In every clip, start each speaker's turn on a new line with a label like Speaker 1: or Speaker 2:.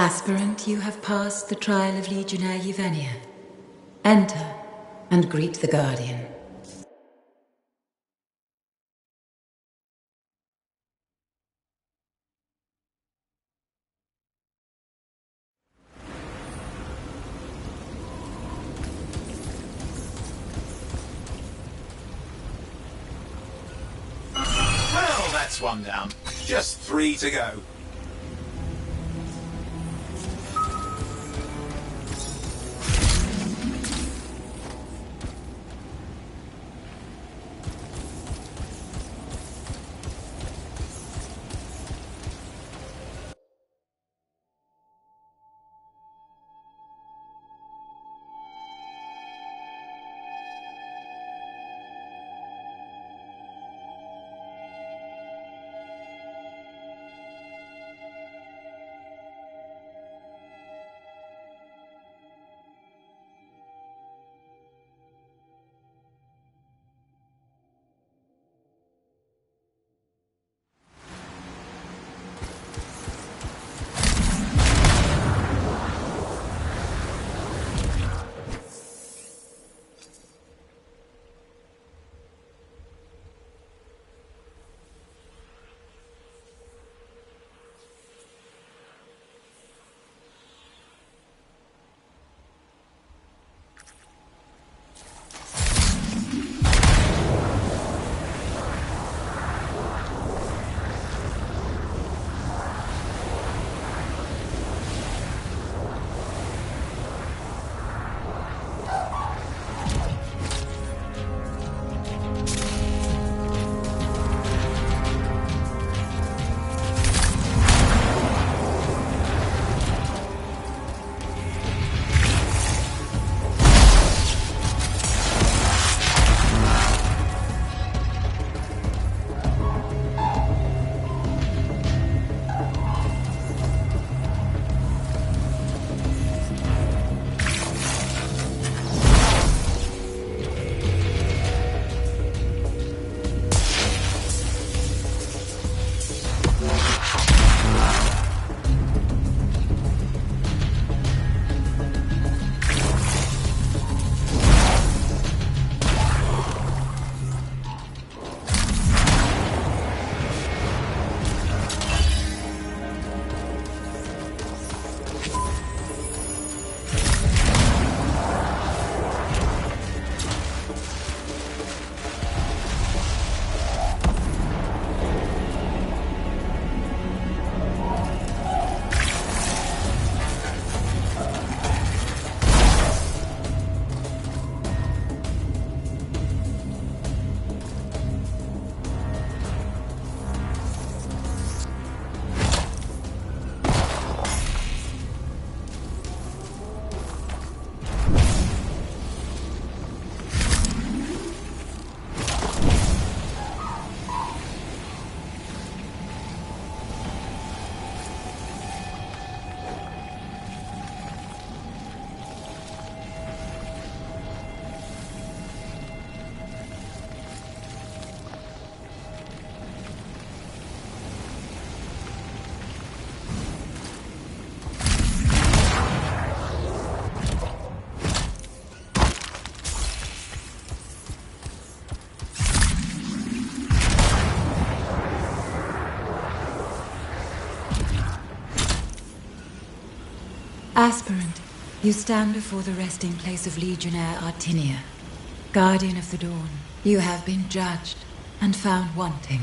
Speaker 1: Aspirant, you have passed the trial of Legionnaire Yevenia. Enter and greet the Guardian.
Speaker 2: Well, that's one down. Just 3 to go.
Speaker 1: Aspirant, you stand before the resting place of Legionnaire Artinia, Guardian of the Dawn. You have been judged and found wanting.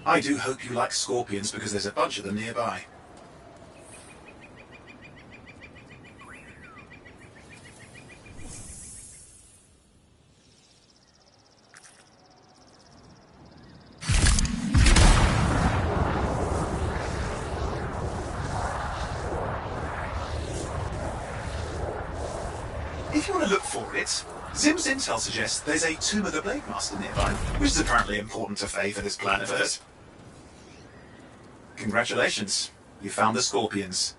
Speaker 2: I do hope you like scorpions because there's a bunch of them nearby. If you want to look for it, Zim's intel suggests there's a Tomb of the Blade Master nearby, which is apparently important to Faye for this plan of hers. Congratulations, you found the scorpions.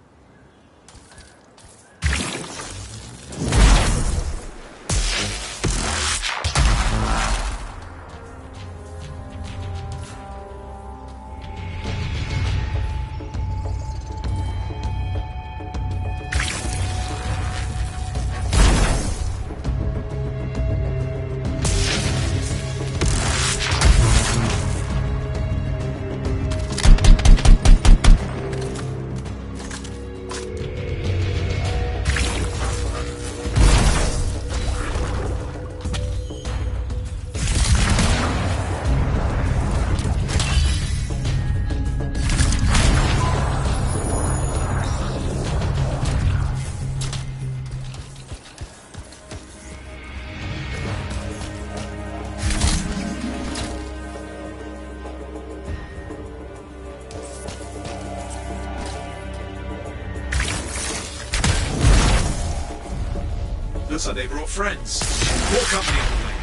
Speaker 2: Looks like they brought friends. More company on the way.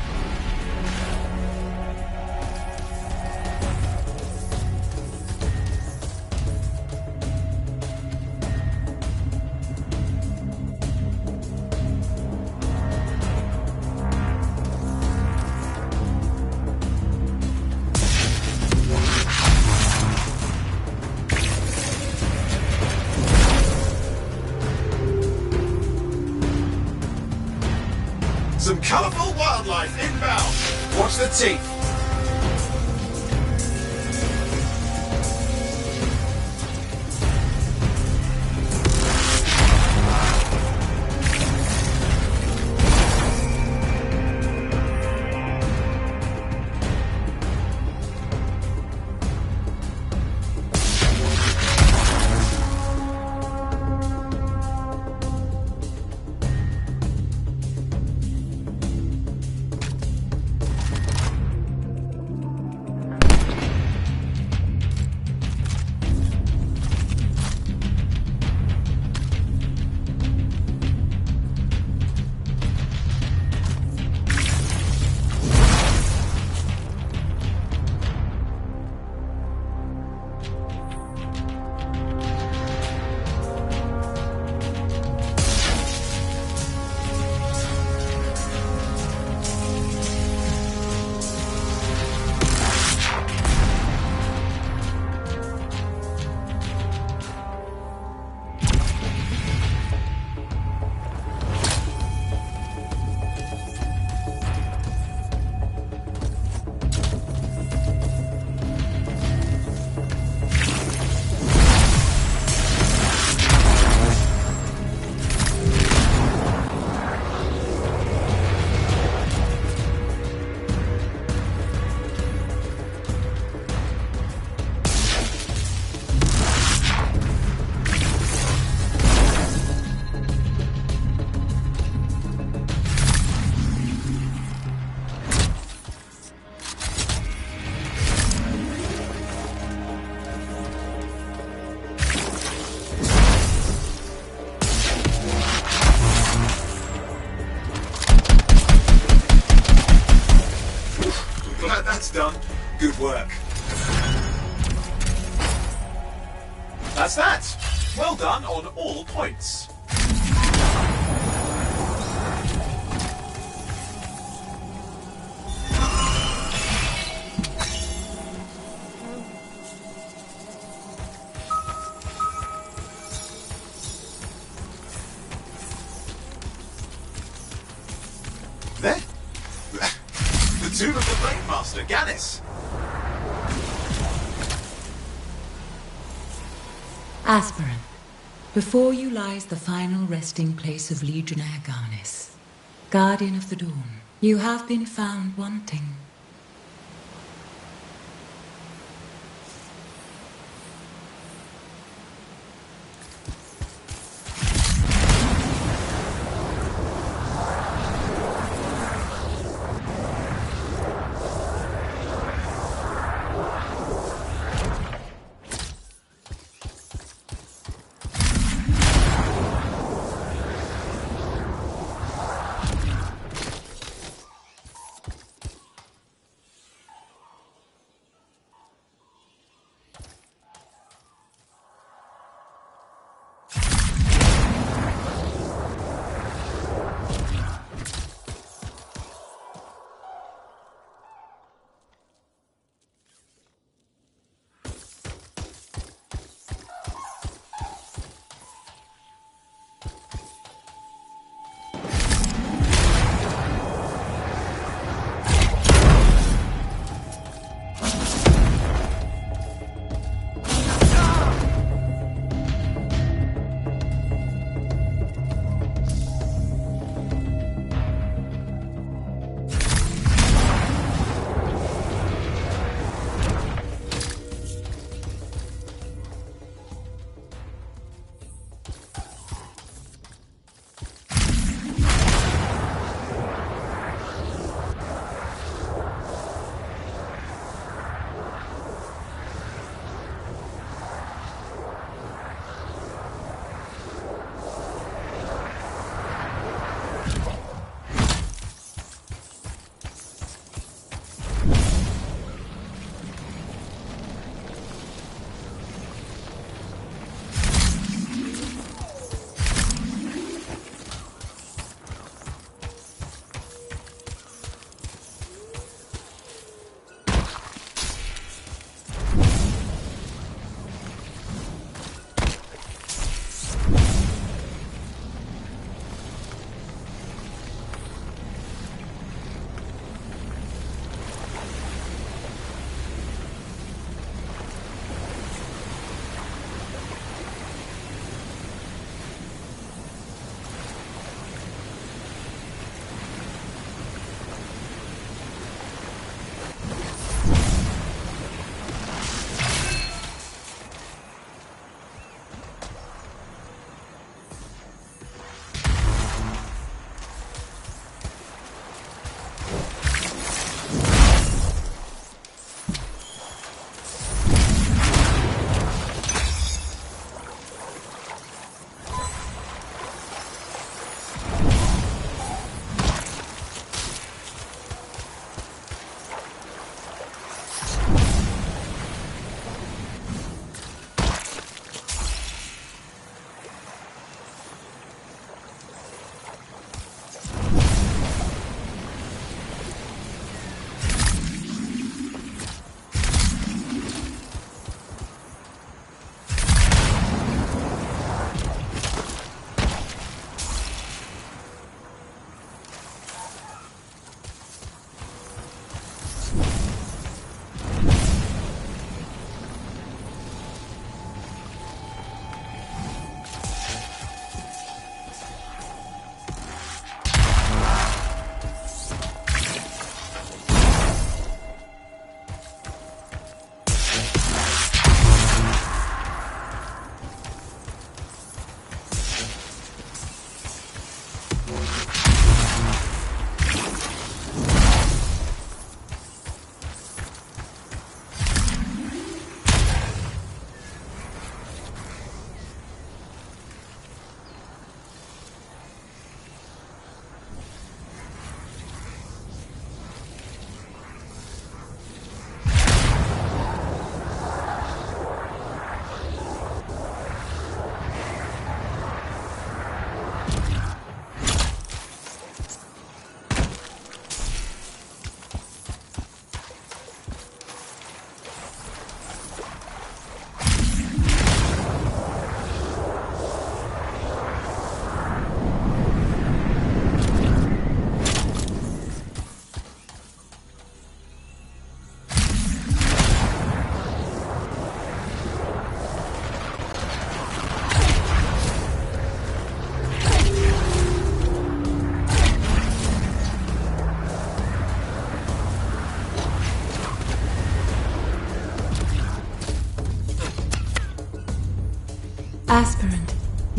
Speaker 2: Some colourful wildlife inbound. Watch the teeth. Glad that's done. Good work. That's that. Well done on all points. There. The Tomb of the Blade Master, Gannis.
Speaker 1: Aspirant, before you lies the final resting place of Legionnaire Garnis, Guardian of the Dawn. You have been found wanting.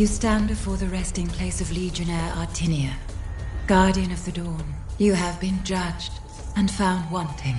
Speaker 1: You stand before the resting place of Legionnaire Artinia, Guardian of the Dawn. You have been judged and found wanting.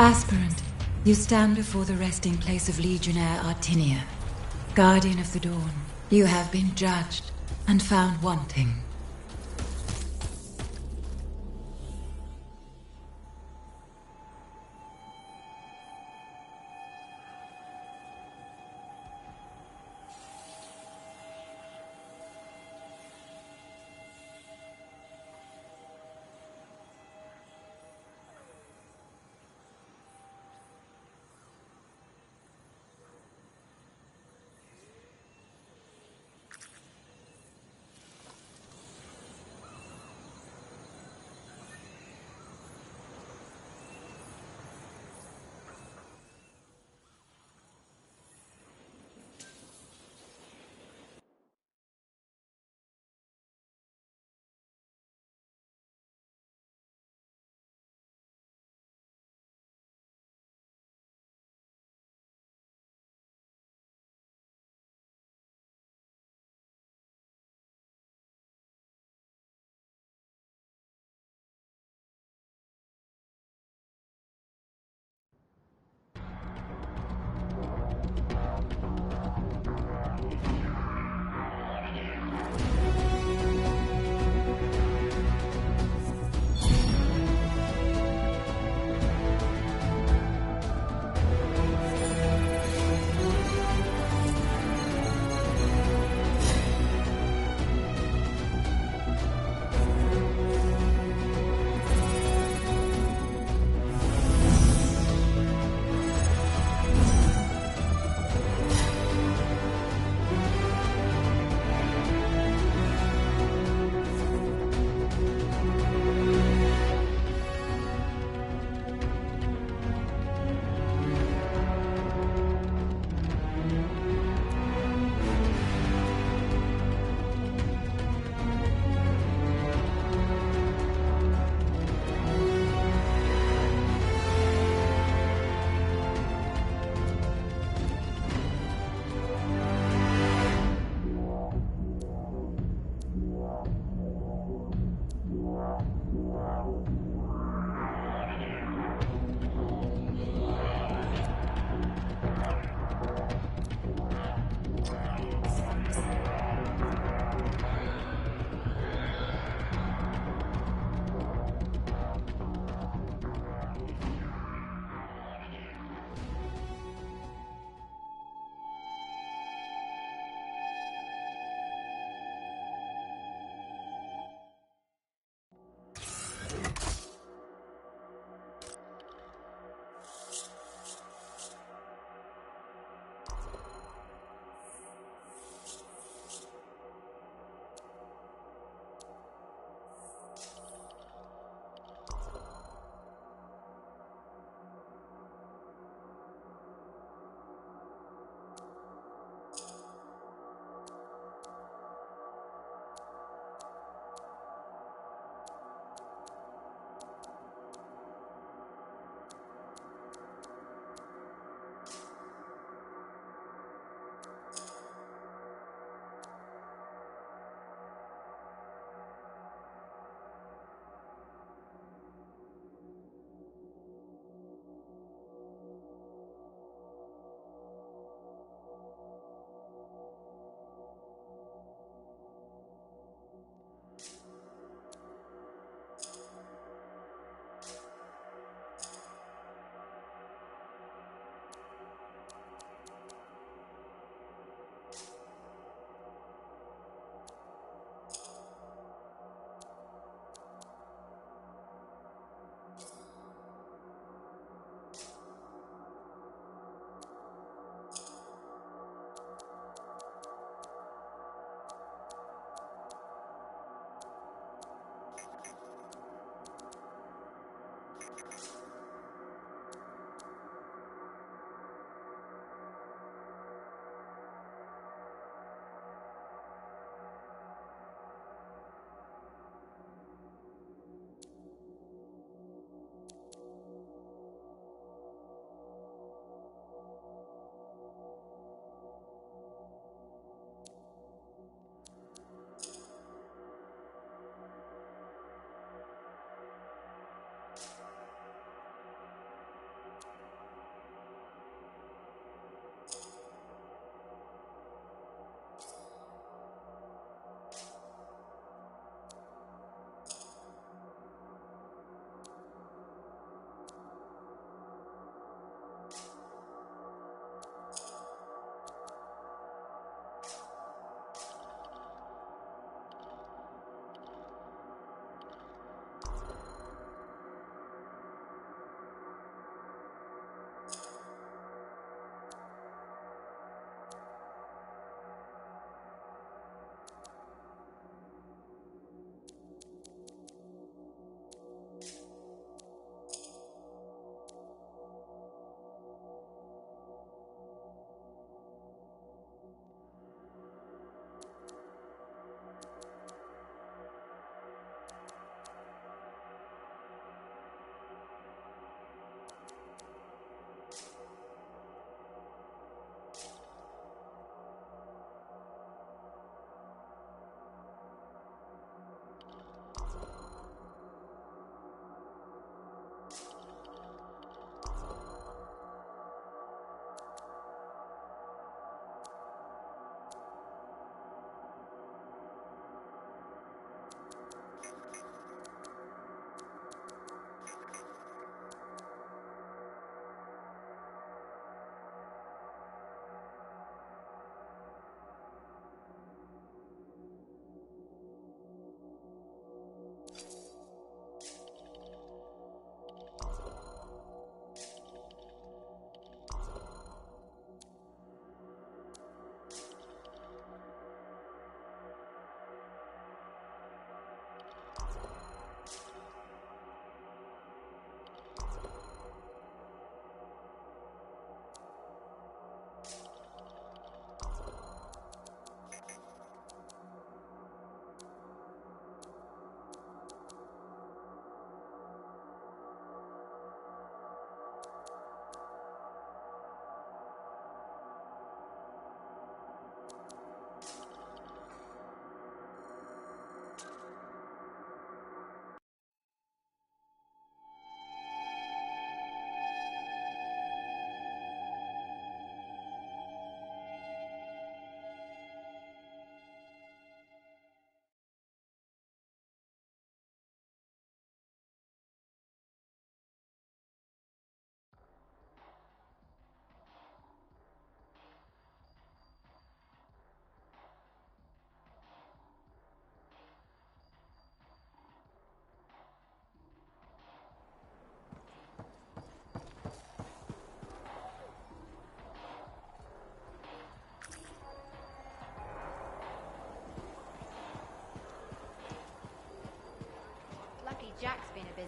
Speaker 1: Aspirant, you stand before the resting place of Legionnaire Artinia. Guardian of the Dawn, you have been judged and found wanting.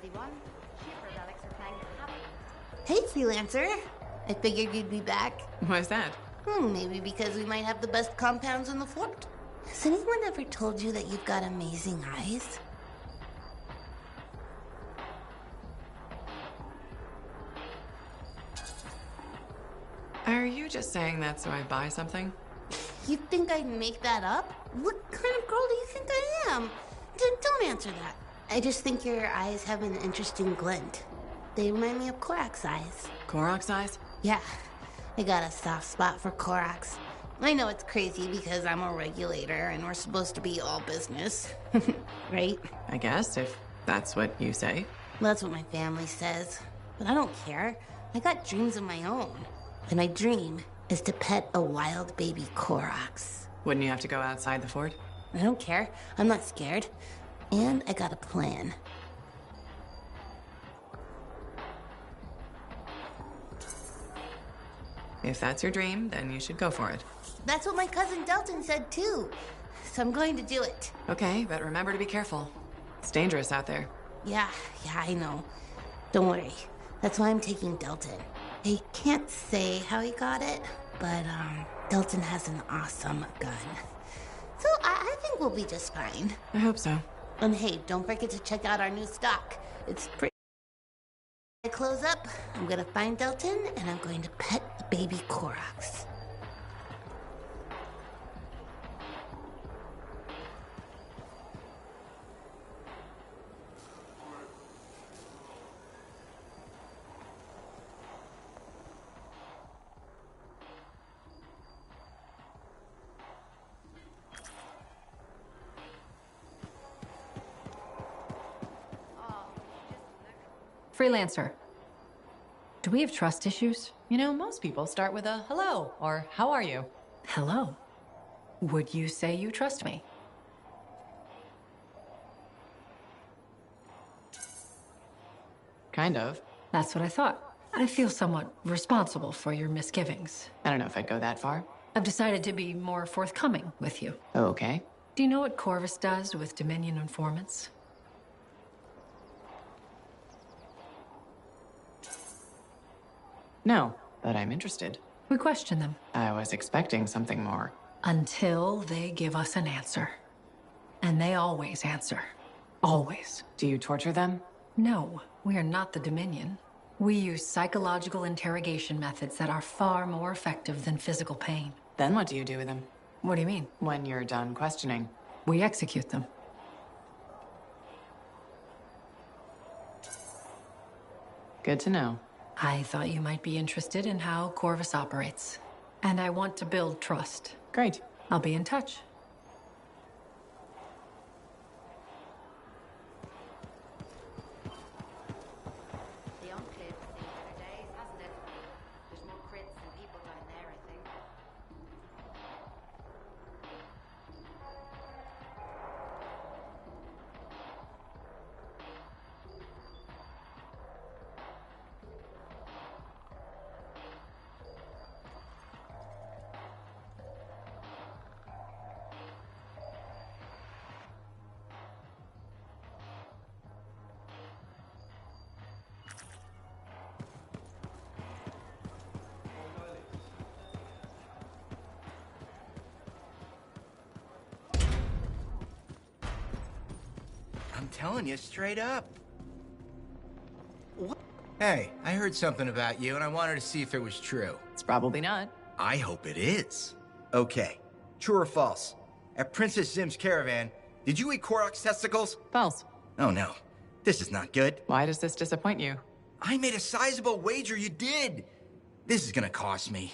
Speaker 3: busy one. Shipper relics are playing havoc. Hey, freelancer. I figured you'd be back.
Speaker 4: Why's that?
Speaker 3: Maybe because we might have the best compounds in the fort. Has anyone ever told you that you've got amazing eyes?
Speaker 4: Are you just saying that so I buy something?
Speaker 3: You think I'd make that up? What kind of girl do you think I am? Don't answer that. I just think your eyes have an interesting glint. They remind me of Korak's eyes.
Speaker 4: Korok's eyes?
Speaker 3: Yeah, I got a soft spot for Korak's. I know it's crazy because I'm a regulator and we're supposed to be all business. Right?
Speaker 4: I guess, if that's what you say.
Speaker 3: Well, that's what my family says. But I don't care. I got dreams of my own. And my dream is to pet a wild baby Korax.
Speaker 4: Wouldn't you have to go outside the fort?
Speaker 3: I don't care. I'm not scared. And I got a plan.
Speaker 4: If that's your dream, then you should go for it.
Speaker 3: That's what my cousin Delton said too. So I'm going to do it.
Speaker 4: Okay, but remember to be careful. It's dangerous out there.
Speaker 3: Yeah, I know. Don't worry. That's why I'm taking Delton. I can't say how he got it, but Delton has an awesome gun. So I think we'll be just fine.
Speaker 4: I hope so.
Speaker 3: And hey, don't forget to check out our new stock. It's pretty. I close up, I'm gonna find Delton, and I'm going to pet the baby Korax.
Speaker 5: Freelancer. Do we have trust issues?
Speaker 6: You know, most people start with a hello or how are you?
Speaker 5: Hello. Would you say you trust me?
Speaker 4: Kind of.
Speaker 5: That's what I thought. I feel somewhat responsible for your misgivings.
Speaker 4: I don't know if I'd go that far.
Speaker 5: I've decided to be more forthcoming with you.
Speaker 4: Okay.
Speaker 5: Do you know what Corvus does with Dominion informants?
Speaker 4: No, but I'm interested.
Speaker 5: We question them.
Speaker 4: I was expecting something more.
Speaker 5: Until they give us an answer. And they always answer. Always.
Speaker 4: Do you torture them?
Speaker 5: No, we are not the Dominion. We use psychological interrogation methods that are far more effective than physical pain.
Speaker 4: Then what do you do with them?
Speaker 5: What do you mean?
Speaker 4: When you're done questioning.
Speaker 5: We execute them.
Speaker 4: Good to know.
Speaker 5: I thought you might be interested in how Corvus operates. And I want to build trust.
Speaker 4: Great.
Speaker 5: I'll be in touch.
Speaker 3: The Enclave has seen better days, hasn't it? There's more crits than people down there, I think.
Speaker 7: I'm telling you straight up. What? Hey, I heard something about you and I wanted to see if it was true.
Speaker 4: It's probably not.
Speaker 7: I hope it is. Okay, true or false? At Princess Zim's caravan, did you eat Korok's testicles?
Speaker 4: False.
Speaker 7: Oh no, this is not good.
Speaker 4: Why does this disappoint you?
Speaker 7: I made a sizable wager you did. This is gonna cost me.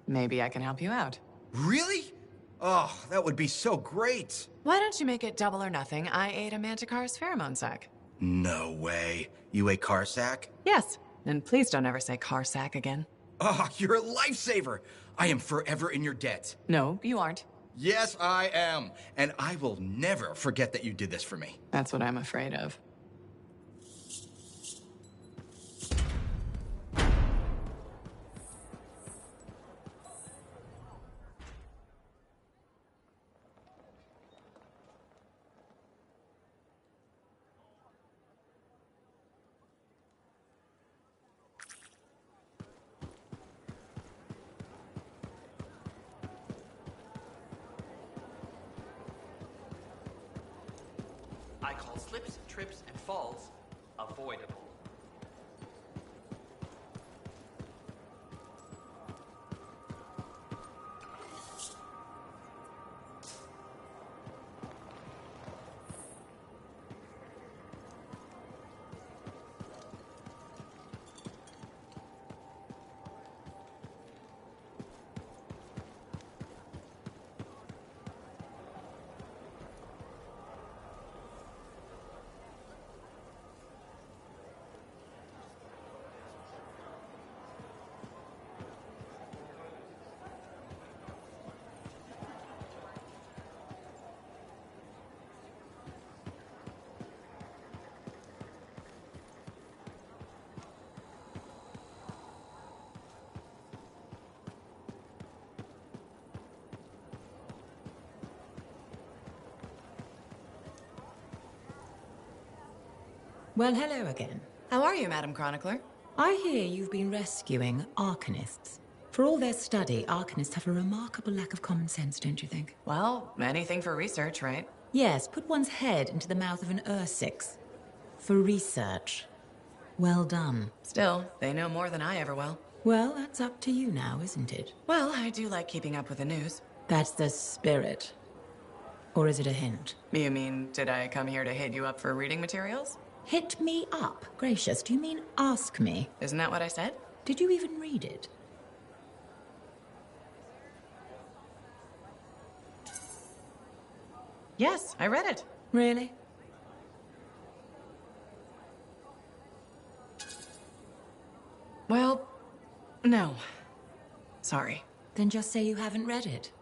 Speaker 4: Maybe I can help you out.
Speaker 7: Really? Oh, that would be so great.
Speaker 4: Why don't you make it double or nothing? I ate a Manticar's pheromone sac.
Speaker 7: No way. You ate Carsack?
Speaker 4: Yes. And please don't ever say car sack again.
Speaker 7: Oh, you're a lifesaver. I am forever in your debt.
Speaker 4: No, you aren't.
Speaker 7: Yes, I am. And I will never forget that you did this for me.
Speaker 4: That's what I'm afraid of.
Speaker 8: I call slips, trips, and falls avoidable.
Speaker 1: Well, hello again.
Speaker 6: How are you, Madam Chronicler?
Speaker 1: I hear you've been rescuing Arcanists. For all their study, Arcanists have a remarkable lack of common sense, don't you think?
Speaker 6: Well, anything for research, right?
Speaker 1: Yes, put one's head into the mouth of an Ursix. For research. Well done.
Speaker 6: Still, they know more than I ever will.
Speaker 1: Well, that's up to you now, isn't it?
Speaker 6: Well, I do like keeping up with the news.
Speaker 1: That's the spirit. Or is it a hint?
Speaker 6: You mean, did I come here to hit you up for reading materials?
Speaker 1: Hit me up? Gracious, do you mean ask me?
Speaker 6: Isn't that what I said?
Speaker 1: Did you even read it?
Speaker 6: Yes, I read it.
Speaker 1: Really?
Speaker 6: Well, no. Sorry.
Speaker 1: Then just say you haven't read it.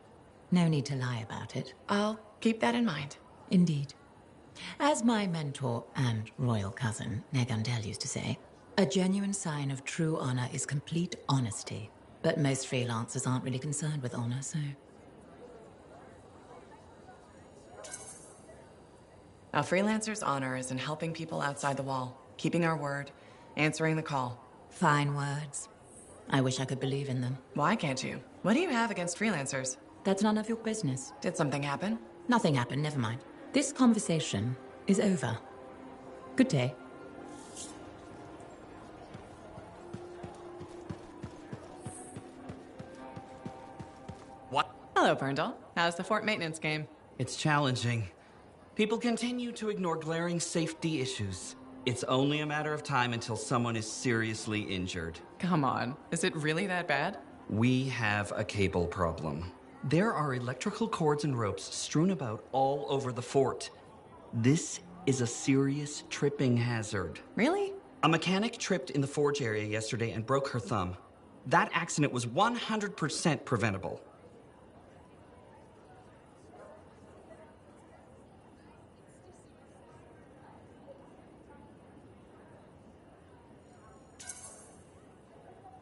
Speaker 1: No need to lie about it.
Speaker 6: I'll keep that in mind.
Speaker 1: Indeed. As my mentor and royal cousin, Negandel, used to say, a genuine sign of true honor is complete honesty. But most freelancers aren't really concerned with honor, so...
Speaker 6: A freelancer's honor is in helping people outside the wall, keeping our word, answering the call.
Speaker 1: Fine words. I wish I could believe in them.
Speaker 6: Why can't you? What do you have against freelancers?
Speaker 1: That's none of your business.
Speaker 6: Did something happen?
Speaker 1: Nothing happened, never mind. This conversation is over. Good day.
Speaker 8: What?
Speaker 6: Hello, Berndal. How's the fort maintenance game?
Speaker 8: It's challenging. People continue to ignore glaring safety issues. It's only a matter of time until someone is seriously injured.
Speaker 6: Come on. Is it really that bad?
Speaker 8: We have a cable problem. There are electrical cords and ropes strewn about all over the fort. This is a serious tripping hazard.
Speaker 6: Really?
Speaker 8: A mechanic tripped in the forge area yesterday and broke her thumb. That accident was 100% preventable.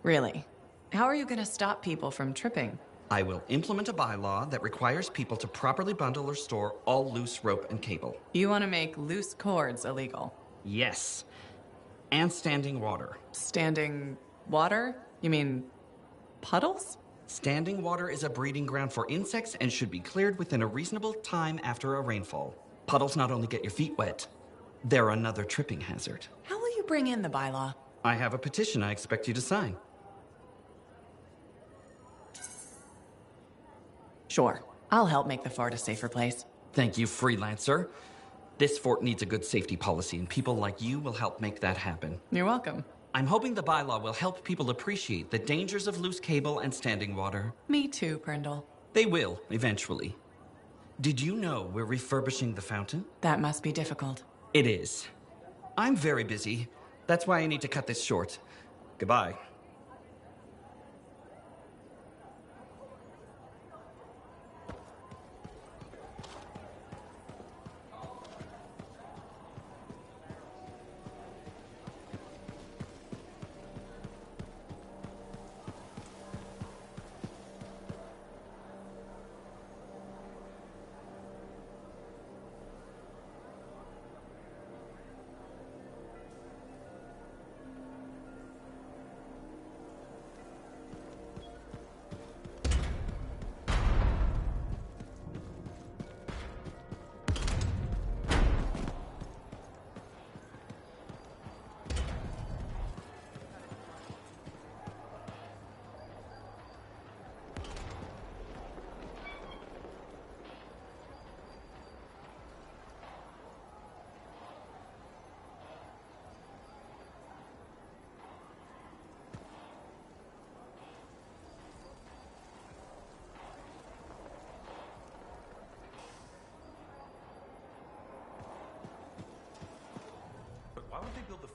Speaker 6: Really? How are you going to stop people from tripping?
Speaker 8: I will implement a bylaw that requires people to properly bundle or store all loose rope and cable.
Speaker 6: You want to make loose cords illegal?
Speaker 8: Yes. And standing water.
Speaker 6: Standing water? You mean puddles?
Speaker 8: Standing water is a breeding ground for insects and should be cleared within a reasonable time after a rainfall. Puddles not only get your feet wet, they're another tripping hazard.
Speaker 6: How will you bring in the bylaw?
Speaker 8: I have a petition I expect you to sign.
Speaker 6: Sure. I'll help make the fort a safer place.
Speaker 8: Thank you, freelancer. This fort needs a good safety policy, and people like you will help make that happen.
Speaker 6: You're welcome.
Speaker 8: I'm hoping the bylaw will help people appreciate the dangers of loose cable and standing water.
Speaker 6: Me too, Berndal.
Speaker 8: They will, eventually. Did you know we're refurbishing the fountain?
Speaker 6: That must be difficult.
Speaker 8: It is. I'm very busy. That's why I need to cut this short. Goodbye.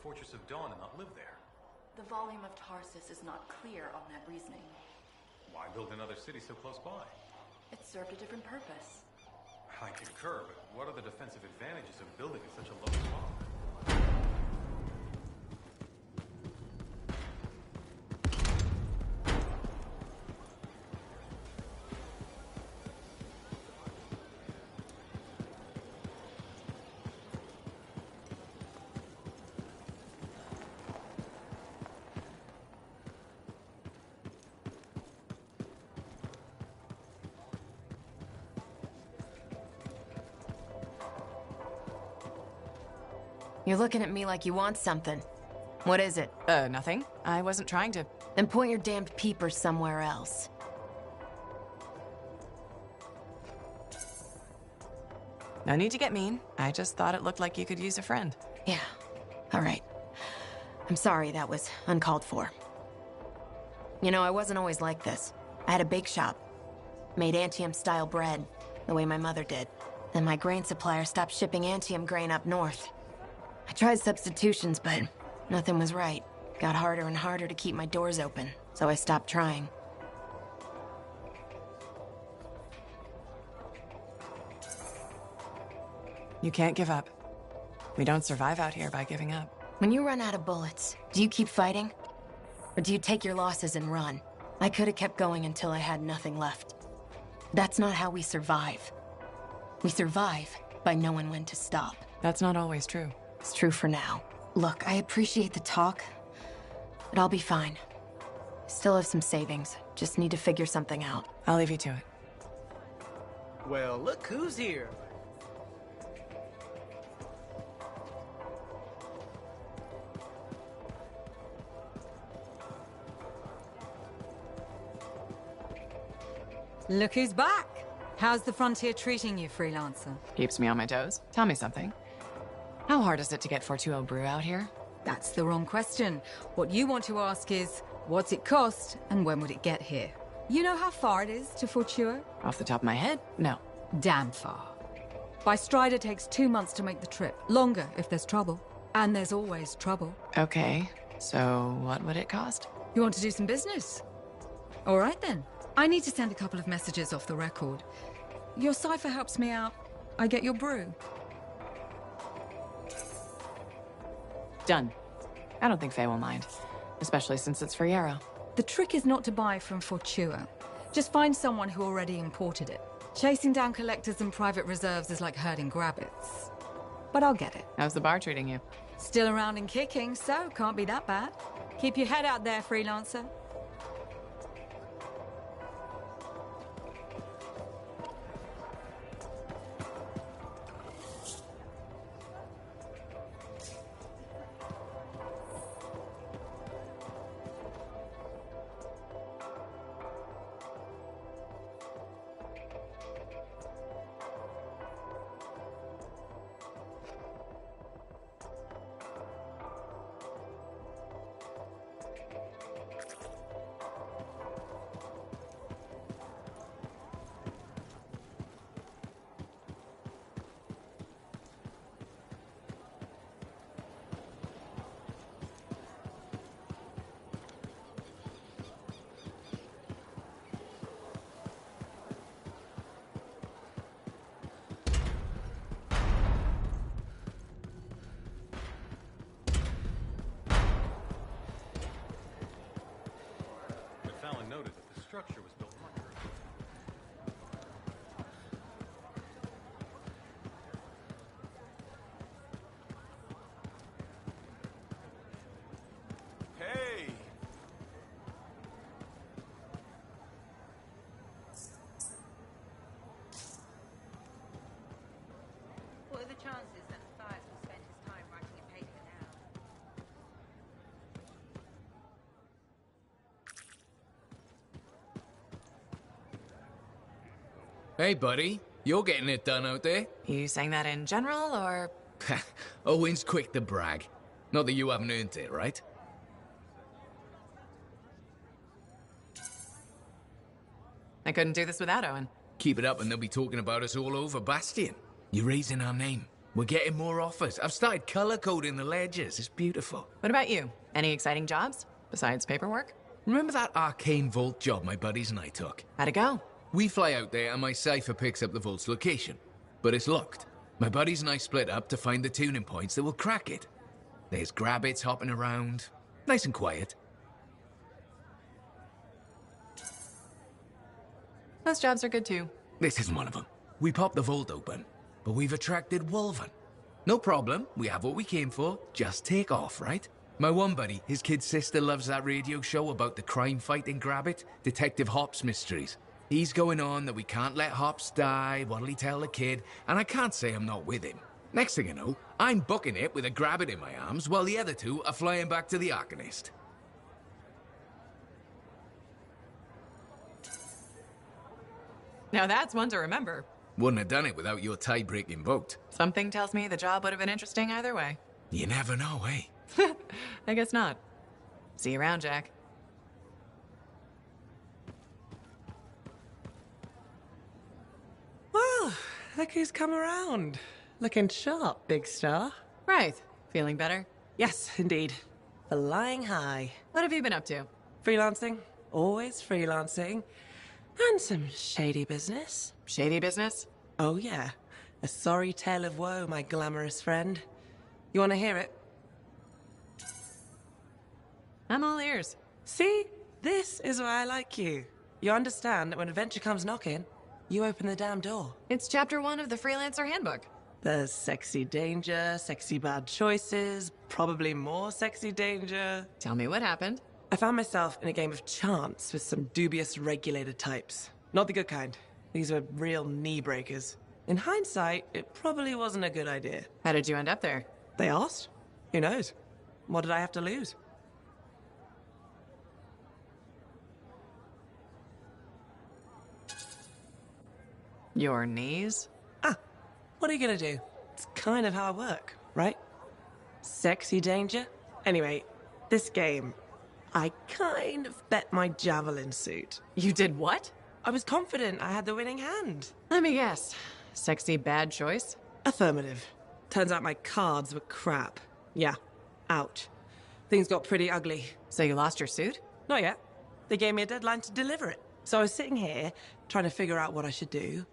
Speaker 9: Fortress of Dawn and not live there?
Speaker 10: The volume of Tarsus is not clear on that reasoning.
Speaker 9: Why build another city so close by?
Speaker 10: It served a different purpose.
Speaker 9: I concur, but what are the defensive advantages of building in such a low spot?
Speaker 11: You're looking at me like you want something. What is it?
Speaker 6: Nothing. I wasn't trying to.
Speaker 11: Then point your damned peepers somewhere else.
Speaker 6: No need to get mean. I just thought it looked like you could use a friend.
Speaker 11: Yeah. All right. I'm sorry that was uncalled for. You know, I wasn't always like this. I had a bake shop. Made Anthem-style bread, the way my mother did. Then my grain supplier stopped shipping Anthem grain up north. I tried substitutions, but nothing was right. Got harder and harder to keep my doors open, so I stopped trying.
Speaker 6: You can't give up. We don't survive out here by giving up.
Speaker 11: When you run out of bullets, do you keep fighting? Or do you take your losses and run? I could have kept going until I had nothing left. That's not how we survive. We survive by knowing when to stop.
Speaker 6: That's not always true.
Speaker 11: It's true for now. Look, I appreciate the talk, but I'll be fine. Still have some savings. Just need to figure something out.
Speaker 6: I'll leave you to it.
Speaker 12: Well, look who's here.
Speaker 13: Look who's back! How's the frontier treating you, freelancer?
Speaker 6: Keeps me on my toes. Tell me something. How hard is it to get Fortuo brew out here?
Speaker 13: That's the wrong question. What you want to ask is, what's it cost and when would it get here? You know how far it is to Fortuo?
Speaker 6: Off the top of my head, no.
Speaker 13: Damn far. By stride, it takes 2 months to make the trip. Longer if there's trouble. And there's always trouble.
Speaker 6: Okay, so what would it cost?
Speaker 13: You want to do some business? All right then. I need to send a couple of messages off the record. Your cipher helps me out. I get your brew.
Speaker 6: Done. I don't think Faye will mind. Especially since it's for Yarrow.
Speaker 13: The trick is not to buy from Fortuo. Just find someone who already imported it. Chasing down collectors and private reserves is like herding grabbits. But I'll get it.
Speaker 6: How's the bar treating you?
Speaker 13: Still around and kicking, so can't be that bad. Keep your head out there, freelancer.
Speaker 9: Noted that the structure was built much earlier. Hey!
Speaker 3: What are the chances that Matthias will spend his time writing a paper now?
Speaker 14: Hey, buddy. You're getting it done out there?
Speaker 6: You saying that in general, or...?
Speaker 14: Owen's quick to brag. Not that you haven't earned it, right?
Speaker 6: I couldn't do this without Owen.
Speaker 14: Keep it up and they'll be talking about us all over Bastion. You're raising our name. We're getting more offers. I've started color coding the ledgers. It's beautiful.
Speaker 6: What about you? Any exciting jobs besides paperwork?
Speaker 14: Remember that arcane vault job my buddies and I took?
Speaker 6: How'd it go?
Speaker 14: We fly out there and my cipher picks up the vault's location. But it's locked. My buddies and I split up to find the tuning points that will crack it. There's grabbits hopping around. Nice and quiet.
Speaker 6: Those jobs are good too.
Speaker 14: This isn't one of them. We popped the vault open, but we've attracted Wolven. No problem, we have what we came for. Just take off, right? My one buddy, his kid's sister loves that radio show about the crime fight in Grabbit, Detective Hops Mysteries. He's going on that we can't let Hops die, what'll he tell the kid, and I can't say I'm not with him. Next thing you know, I'm booking it with a Grabbit in my arms while the other two are flying back to the Arcanist.
Speaker 6: Now that's one to remember.
Speaker 14: Wouldn't have done it without your tie-breaking vote.
Speaker 6: Something tells me the job would have been interesting either way.
Speaker 14: You never know, eh?
Speaker 6: I guess not. See you around, Jack.
Speaker 15: Well, look who's come around. Looking sharp, big star.
Speaker 6: Right. Feeling better?
Speaker 15: Yes, indeed. Flying high.
Speaker 6: What have you been up to?
Speaker 15: Freelancing. Always freelancing. And some shady business.
Speaker 6: Shady business?
Speaker 15: Oh, yeah. A sorry tale of woe, my glamorous friend. You want to hear it?
Speaker 6: I'm all ears.
Speaker 15: See? This is why I like you. You understand that when adventure comes knocking, you open the damn door.
Speaker 6: It's chapter 1 of the Freelancer Handbook.
Speaker 15: There's sexy danger, sexy bad choices, probably more sexy danger.
Speaker 6: Tell me what happened.
Speaker 15: I found myself in a game of chance with some dubious regulator types. Not the good kind. These were real knee breakers. In hindsight, it probably wasn't a good idea.
Speaker 6: How did you end up there?
Speaker 15: They asked. Who knows? What did I have to lose?
Speaker 6: Your knees?
Speaker 15: What are you gonna do? It's kind of how I work, right? Sexy danger? Anyway, this game, I kind of bet my javelin suit.
Speaker 6: You did what?
Speaker 15: I was confident I had the winning hand.
Speaker 6: Let me guess. Sexy bad choice?
Speaker 15: Affirmative. Turns out my cards were crap. Yeah. Ouch. Things got pretty ugly.
Speaker 6: So you lost your suit?
Speaker 15: Not yet. They gave me a deadline to deliver it. So I was sitting here, trying to figure out what I should do.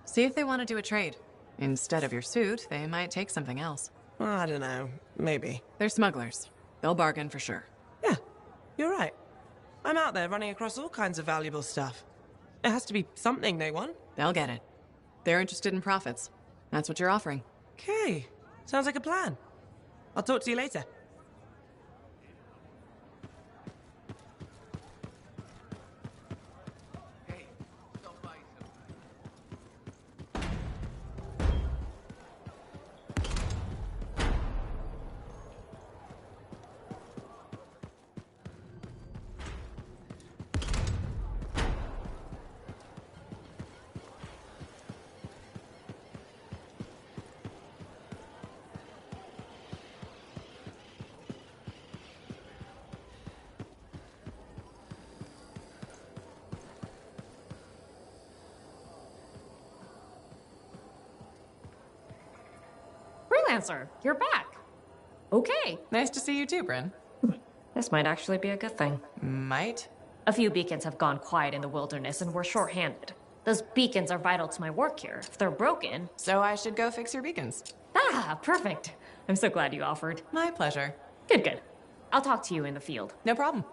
Speaker 6: See if they want to do a trade. Instead of your suit, they might take something else.
Speaker 15: I don't know. Maybe.
Speaker 6: They're smugglers. They'll bargain for sure.
Speaker 15: Yeah, you're right. I'm out there running across all kinds of valuable stuff. It has to be something they want.
Speaker 6: They'll get it. They're interested in profits. That's what you're offering.
Speaker 15: Okay. Sounds like a plan. I'll talk to you later.
Speaker 16: Freelancer, you're back. Okay.
Speaker 6: Nice to see you too, Bryn.
Speaker 16: This might actually be a good thing.
Speaker 6: Might?
Speaker 16: A few beacons have gone quiet in the wilderness and we're short-handed. Those beacons are vital to my work here. If they're broken...
Speaker 6: So I should go fix your beacons.
Speaker 16: Ah, perfect. I'm so glad you offered.
Speaker 6: My pleasure.
Speaker 16: Good, good. I'll talk to you in the field.
Speaker 6: No problem.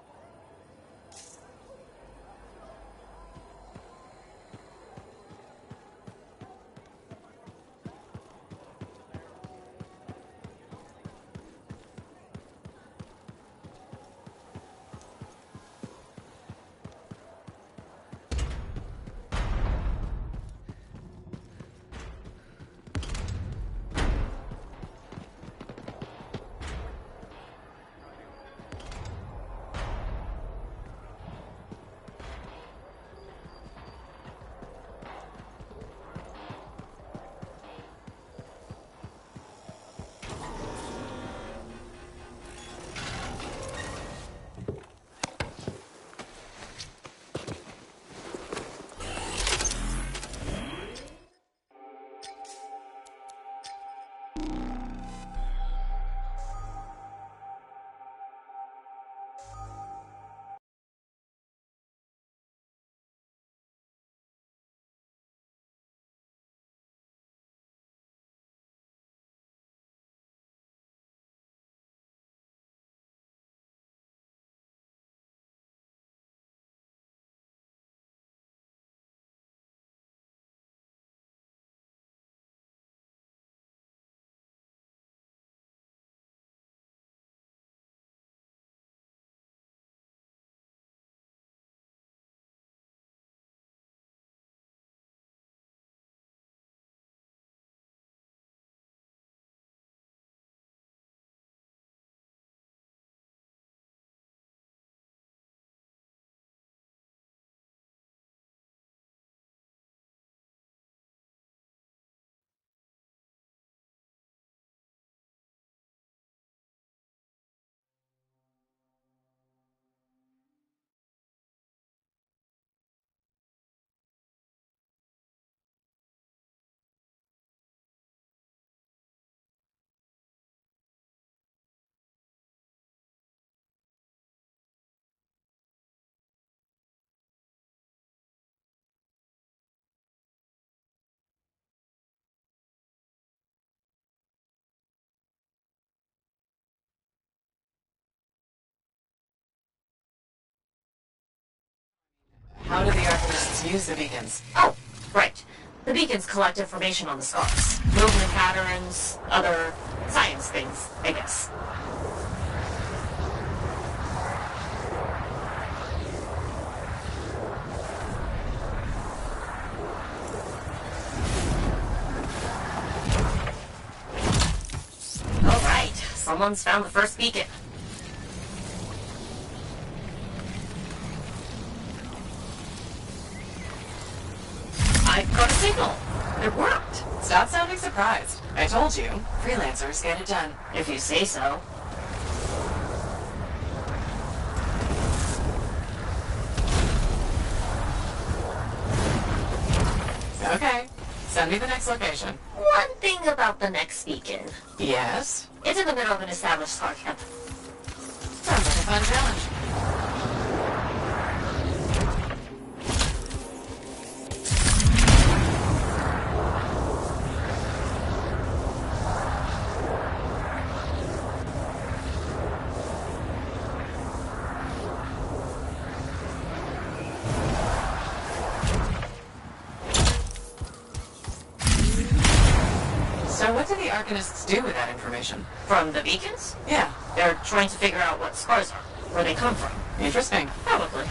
Speaker 6: How do the archivists use the beacons?
Speaker 16: Oh, right. The beacons collect information on the scars. Movement patterns, other science things, I guess. All right, someone's found the first beacon. I've got a signal. It worked.
Speaker 6: Stop sounding surprised. I told you, freelancers get it done.
Speaker 16: If you say so.
Speaker 6: Okay, send me the next location.
Speaker 16: One thing about the next beacon.
Speaker 6: Yes?
Speaker 16: It's in the middle of an established scar camp.
Speaker 6: Sounds like a fun challenge. So what do the Arcanists do with that information?
Speaker 16: From the beacons?
Speaker 6: Yeah.
Speaker 16: They're trying to figure out what scars are, where they come from.
Speaker 6: Interesting.
Speaker 16: Probably.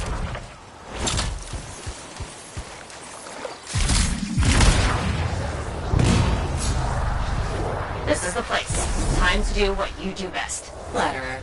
Speaker 16: This is the place. Time to do what you do best.
Speaker 6: Flatterer.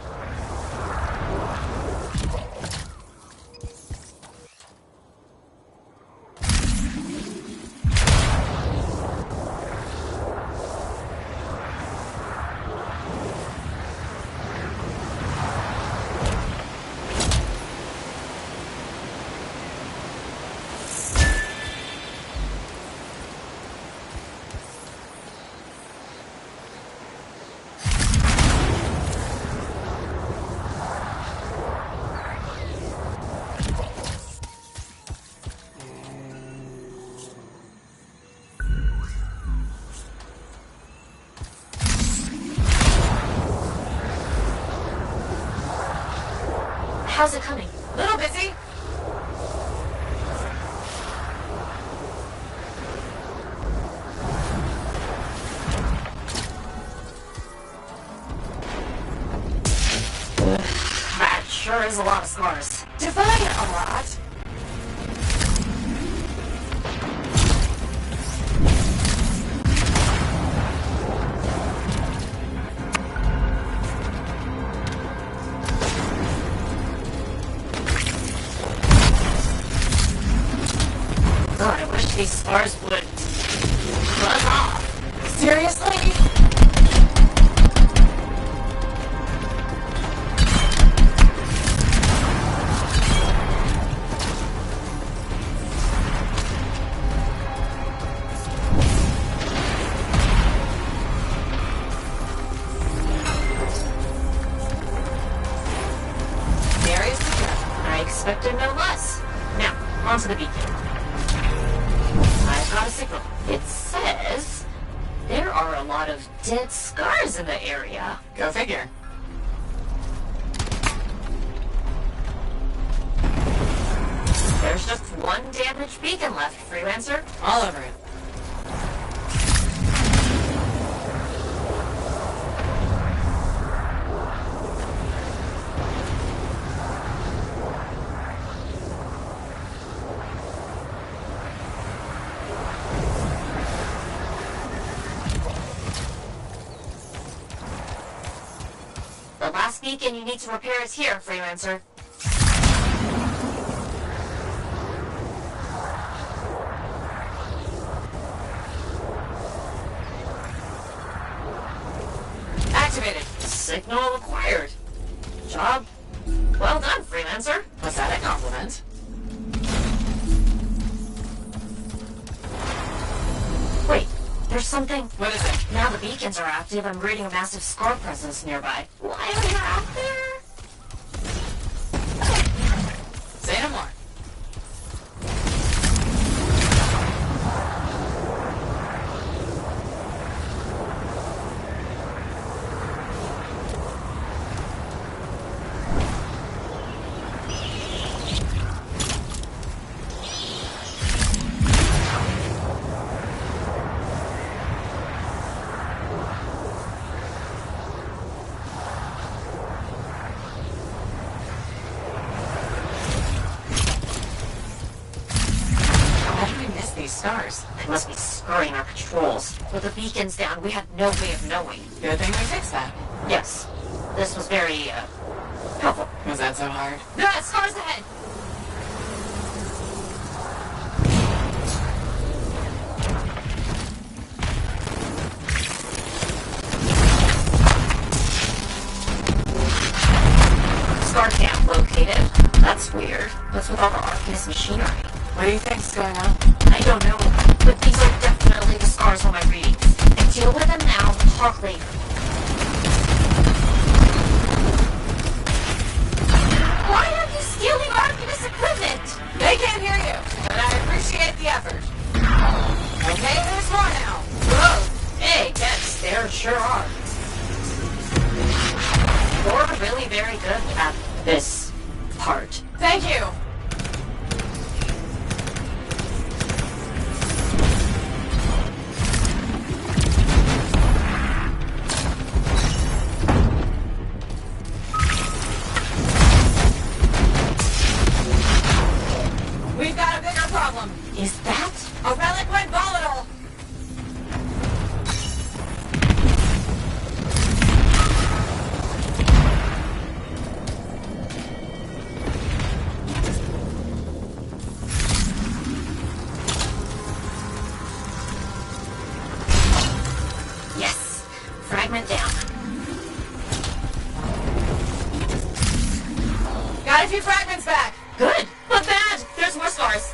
Speaker 16: How's it coming?
Speaker 6: Little busy.
Speaker 16: That sure is a lot of scars.
Speaker 6: Define a lot.
Speaker 16: God, I wish these scars would buzz off.
Speaker 6: Seriously?
Speaker 16: a lot of dead scars in the area.
Speaker 6: Go figure.
Speaker 16: There's just one damaged beacon left, Freelancer.
Speaker 6: All over it.
Speaker 16: The last beacon you need to repair is here, Freelancer.
Speaker 6: Activated.
Speaker 16: Signal acquired. Job well done, Freelancer.
Speaker 6: Was that a compliment?
Speaker 16: Wait, there's something.
Speaker 6: What is it?
Speaker 16: Now the beacons are active, I'm reading a massive scar presence nearby. Why are they out there?
Speaker 6: Say no more. Stars.
Speaker 16: They must be scurrying our patrols. With the beacons down, we had no way of knowing.
Speaker 6: Good thing we fixed that.
Speaker 16: Yes. This was very, helpful.
Speaker 6: Was that so hard?
Speaker 16: Ah, scars ahead! Scar camp located. That's weird. What's with all the Arcanist machinery?
Speaker 6: What do you think's going on?
Speaker 16: I don't know, but these are definitely the scars on my readings. I deal with them now, talk later. Why are you stealing Arcanist equipment?
Speaker 6: They can't hear you, but I appreciate the effort. Okay, there's more now.
Speaker 16: Whoa! Hey, yes, there sure are. You're really very good at this part.
Speaker 6: Thank you. We've got a bigger problem.
Speaker 16: Is that?
Speaker 6: A relic went volatile.
Speaker 16: Yes. Fragment down.
Speaker 6: Got a few fragments back.
Speaker 16: Good, but bad. There's more scars.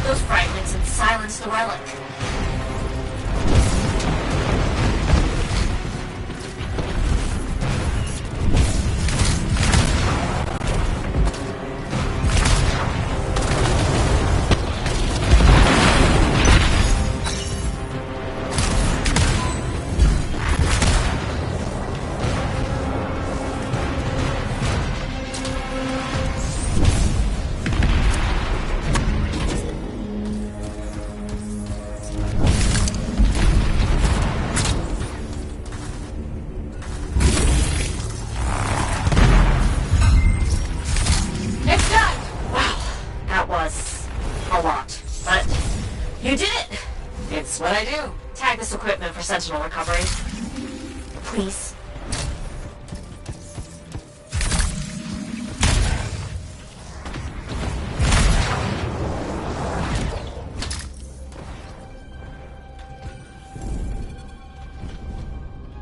Speaker 16: Those fragments and silence the relic. That's what I do. Tag this equipment for Sentinel recovery. Please.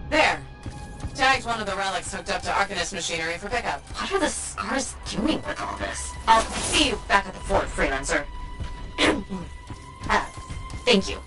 Speaker 6: There. Tagged one of the relics hooked up to Arcanist machinery for pickup.
Speaker 16: What are the scars doing with all this? I'll see you back at the fort, Freelancer. Thank you.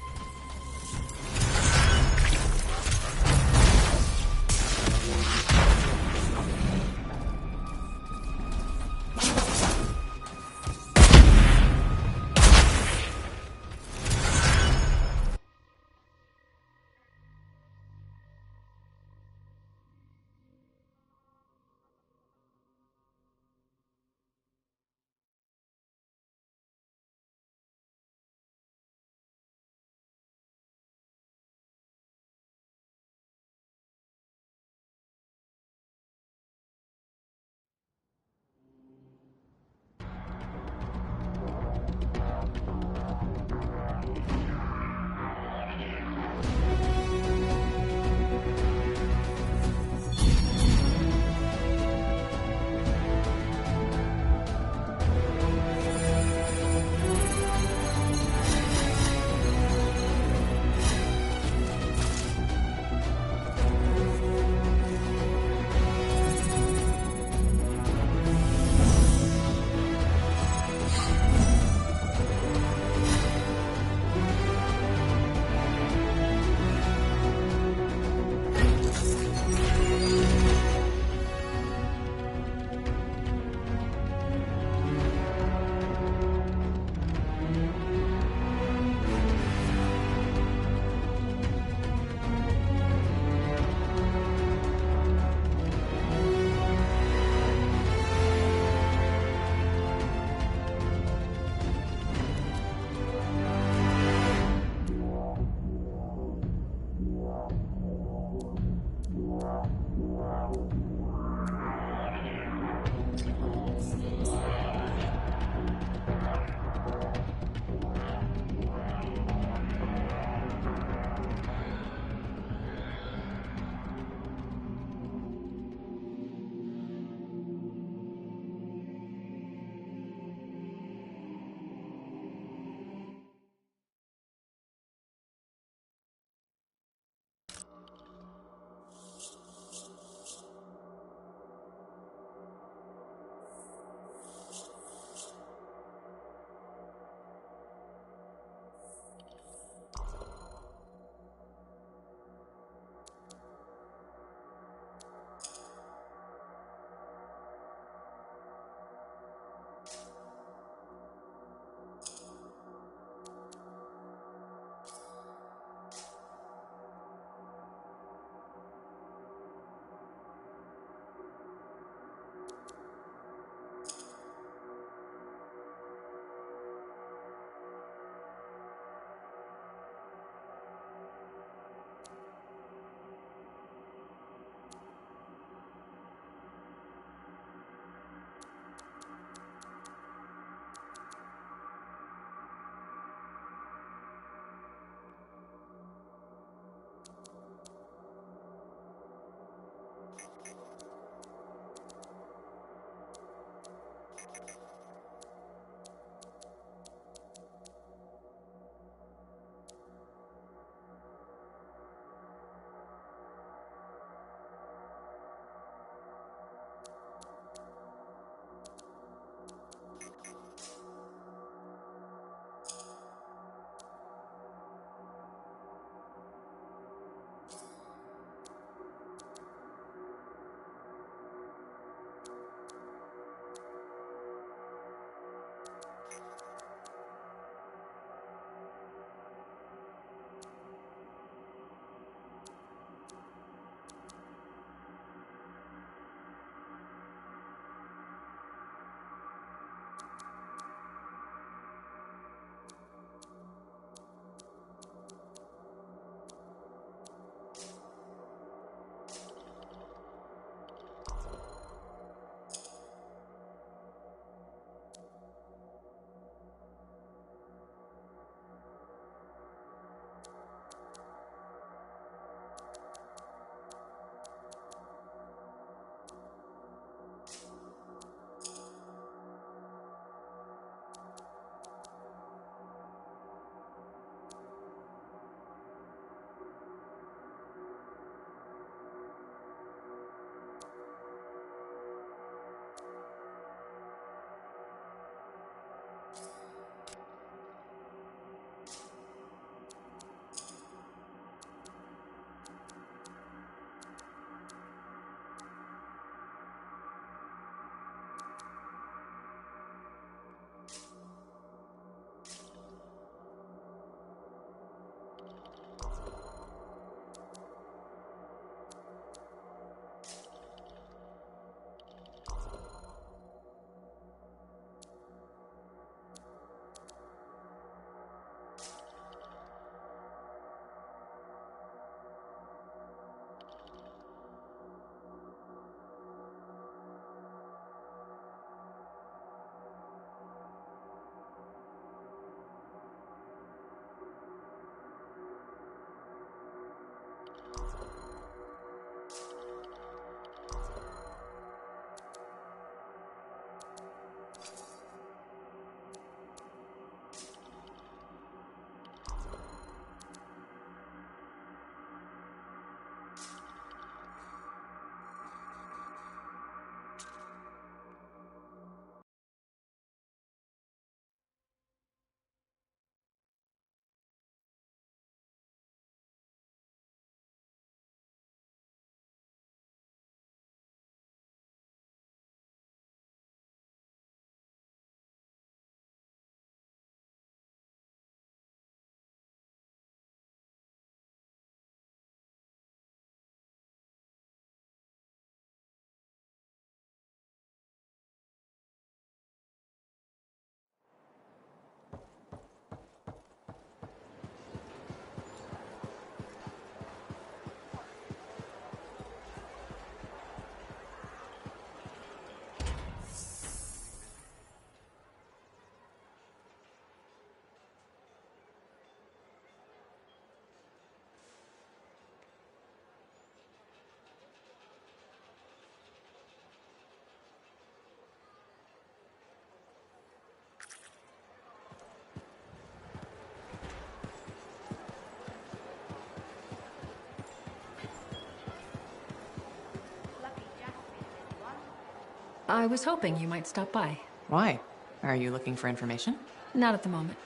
Speaker 5: I was hoping you might stop by.
Speaker 6: Why? Are you looking for information?
Speaker 5: Not at the moment.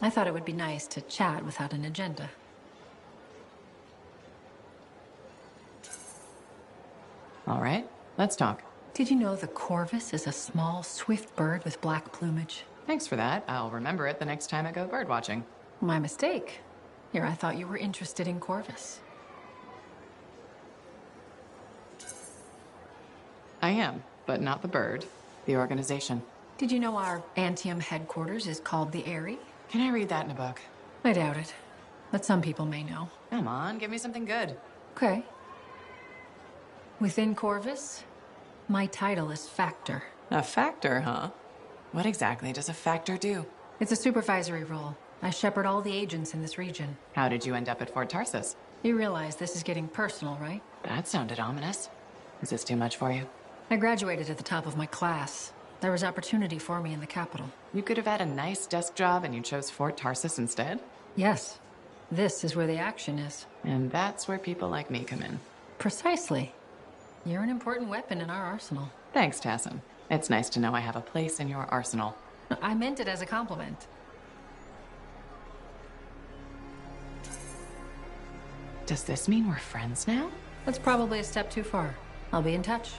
Speaker 5: I thought it would be nice to chat without an agenda.
Speaker 6: All right, let's talk.
Speaker 5: Did you know the corvus is a small, swift bird with black plumage?
Speaker 6: Thanks for that. I'll remember it the next time I go birdwatching.
Speaker 5: My mistake. Here, I thought you were interested in corvus.
Speaker 6: I am, but not the bird. The organization.
Speaker 5: Did you know our Anthem headquarters is called the Eyrie?
Speaker 6: Can I read that in a book?
Speaker 5: I doubt it. But some people may know.
Speaker 6: Come on, give me something good.
Speaker 5: Okay. Within Corvus, my title is Factor.
Speaker 6: A factor, huh? What exactly does a factor do?
Speaker 5: It's a supervisory role. I shepherd all the agents in this region.
Speaker 6: How did you end up at Fort Tarsus?
Speaker 5: You realize this is getting personal, right?
Speaker 6: That sounded ominous. Is this too much for you?
Speaker 5: I graduated at the top of my class. There was opportunity for me in the capital.
Speaker 6: You could have had a nice desk job and you chose Fort Tarsus instead?
Speaker 5: Yes. This is where the action is.
Speaker 6: And that's where people like me come in.
Speaker 5: Precisely. You're an important weapon in our arsenal.
Speaker 6: Thanks, Tassim. It's nice to know I have a place in your arsenal.
Speaker 5: I meant it as a compliment.
Speaker 6: Does this mean we're friends now?
Speaker 5: That's probably a step too far. I'll be in touch.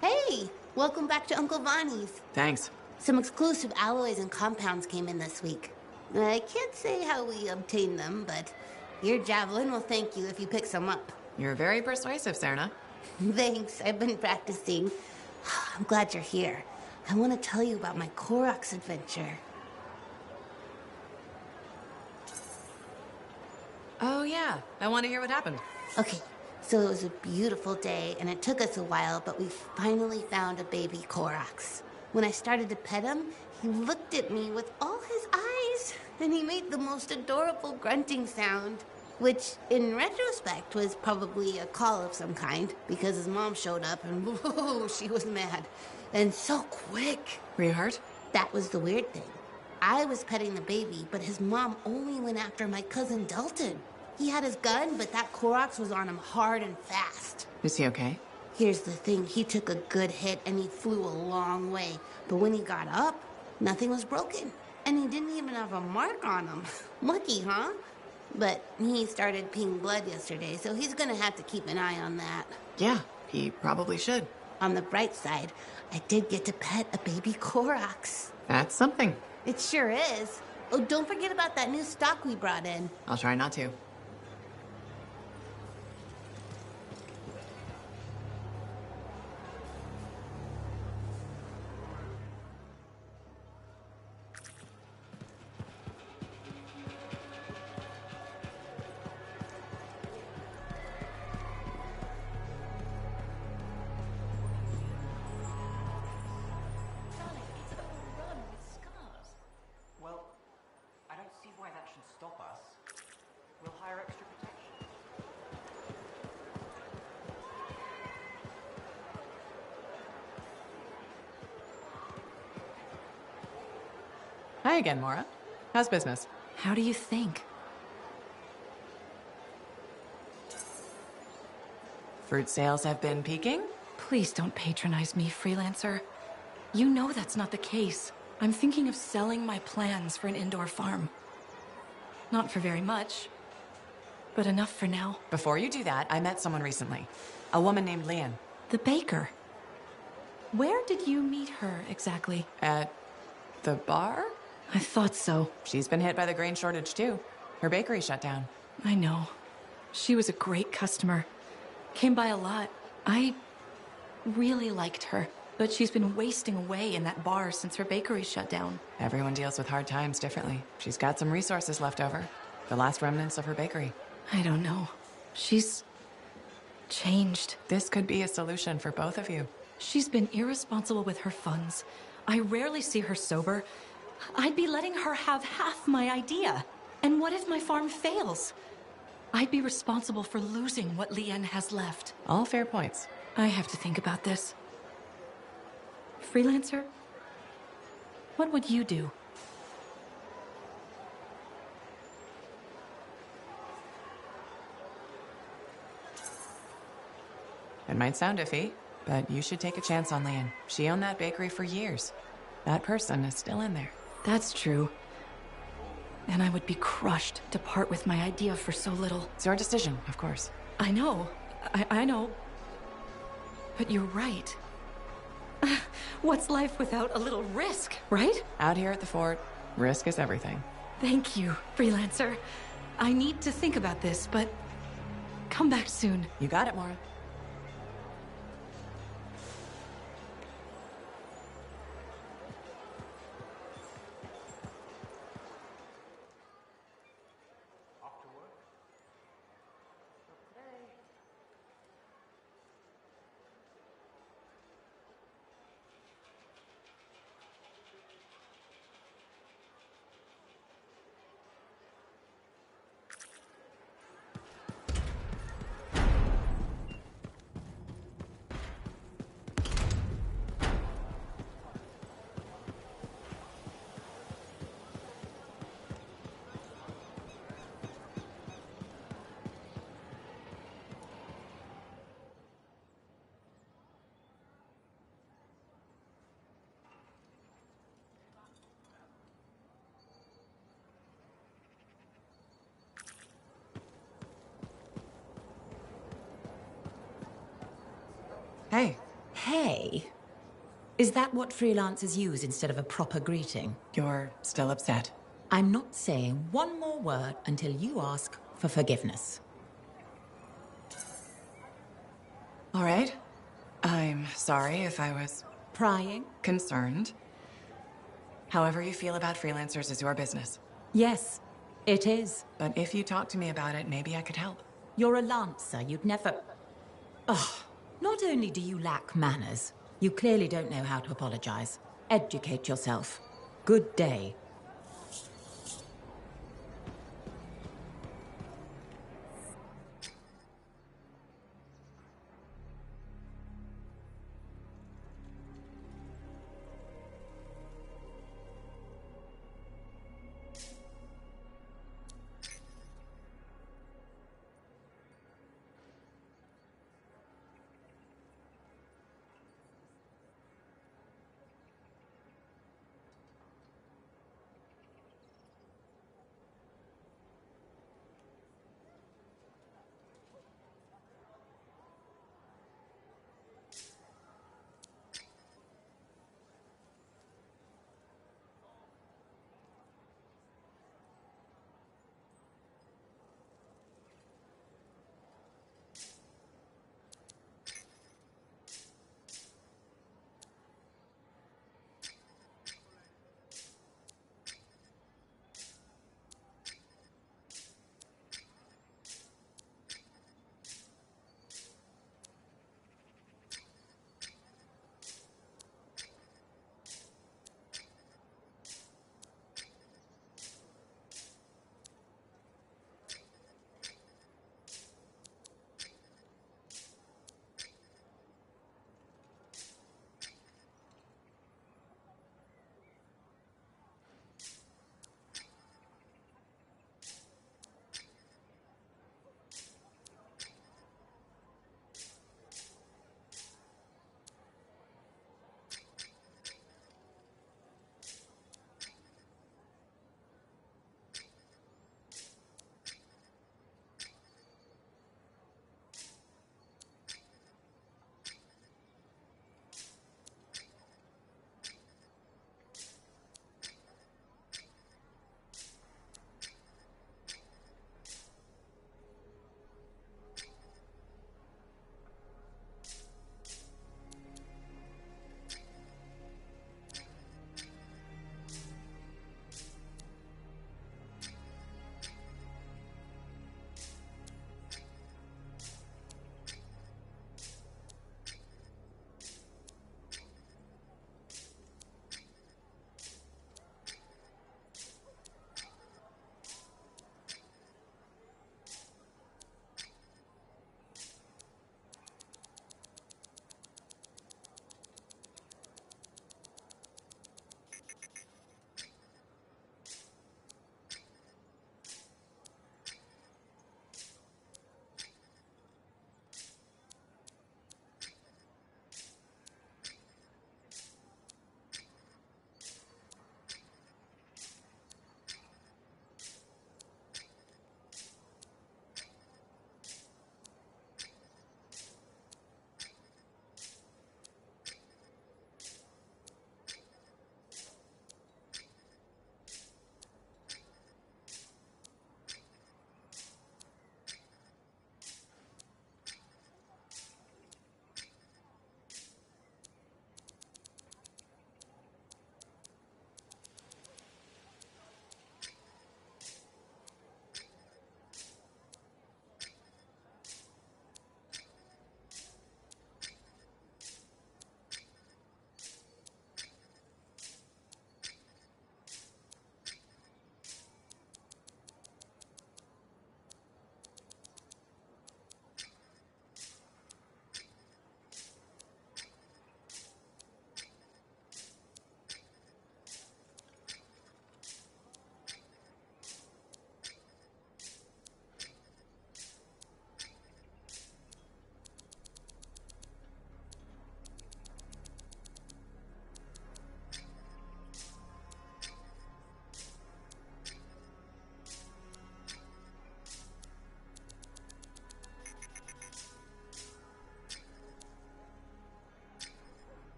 Speaker 3: Hey, welcome back to Uncle Vonnie's.
Speaker 6: Thanks.
Speaker 3: Some exclusive alloys and compounds came in this week. I can't say how we obtained them, but your javelin will thank you if you pick some up.
Speaker 6: You're very persuasive, Serna.
Speaker 3: Thanks, I've been practicing. I'm glad you're here. I want to tell you about my Koroks adventure.
Speaker 6: Oh, yeah. I want to hear what happened.
Speaker 3: Okay, so it was a beautiful day, and it took us a while, but we finally found a baby Koroks. When I started to pet him, he looked at me with all his eyes, and he made the most adorable grunting sound, which, in retrospect, was probably a call of some kind, because his mom showed up, and whoa, she was mad. And so quick.
Speaker 6: Were you hurt?
Speaker 3: That was the weird thing. I was petting the baby, but his mom only went after my cousin Dalton. He had his gun, but that Koroks was on him hard and fast.
Speaker 6: Is he okay?
Speaker 3: Here's the thing, he took a good hit and he flew a long way. But when he got up, nothing was broken. And he didn't even have a mark on him. Lucky, huh? But he started peeing blood yesterday, so he's gonna have to keep an eye on that.
Speaker 6: Yeah, he probably should.
Speaker 3: On the bright side, I did get to pet a baby Koroks.
Speaker 6: That's something.
Speaker 3: It sure is. Oh, don't forget about that new stock we brought in.
Speaker 6: I'll try not to. Hi again, Mora. How's business?
Speaker 11: How do you think?
Speaker 6: Fruit sales have been peaking?
Speaker 11: Please don't patronize me, freelancer. You know that's not the case. I'm thinking of selling my plans for an indoor farm. Not for very much, but enough for now.
Speaker 6: Before you do that, I met someone recently. A woman named Leanne.
Speaker 11: The baker. Where did you meet her exactly?
Speaker 6: At the bar?
Speaker 11: I thought so.
Speaker 6: She's been hit by the grain shortage too. Her bakery shut down.
Speaker 11: I know. She was a great customer. Came by a lot. I really liked her. But she's been wasting away in that bar since her bakery shut down.
Speaker 6: Everyone deals with hard times differently. She's got some resources left over. The last remnants of her bakery.
Speaker 11: I don't know. She's changed.
Speaker 6: This could be a solution for both of you.
Speaker 11: She's been irresponsible with her funds. I rarely see her sober. I'd be letting her have half my idea. And what if my farm fails?
Speaker 5: I'd be responsible for losing what Leanne has left.
Speaker 6: All fair points.
Speaker 5: I have to think about this. Freelancer? What would you do?
Speaker 6: It might sound iffy, but you should take a chance on Leanne. She owned that bakery for years. That person is still in there.
Speaker 5: That's true. And I would be crushed to part with my idea for so little.
Speaker 6: It's your decision, of course.
Speaker 5: I know. I know. But you're right. What's life without a little risk, right?
Speaker 6: Out here at the fort, risk is everything.
Speaker 5: Thank you, Freelancer. I need to think about this, but come back soon.
Speaker 6: You got it, Mora. Hey.
Speaker 1: Hey. Is that what freelancers use instead of a proper greeting?
Speaker 6: You're still upset?
Speaker 1: I'm not saying one more word until you ask for forgiveness.
Speaker 6: All right. I'm sorry if I was...
Speaker 1: Prying?
Speaker 6: Concerned. However you feel about freelancers is your business.
Speaker 1: Yes, it is.
Speaker 6: But if you talk to me about it, maybe I could help.
Speaker 1: You're a lancer. You'd never... Ugh. Not only do you lack manners, you clearly don't know how to apologize. Educate yourself. Good day.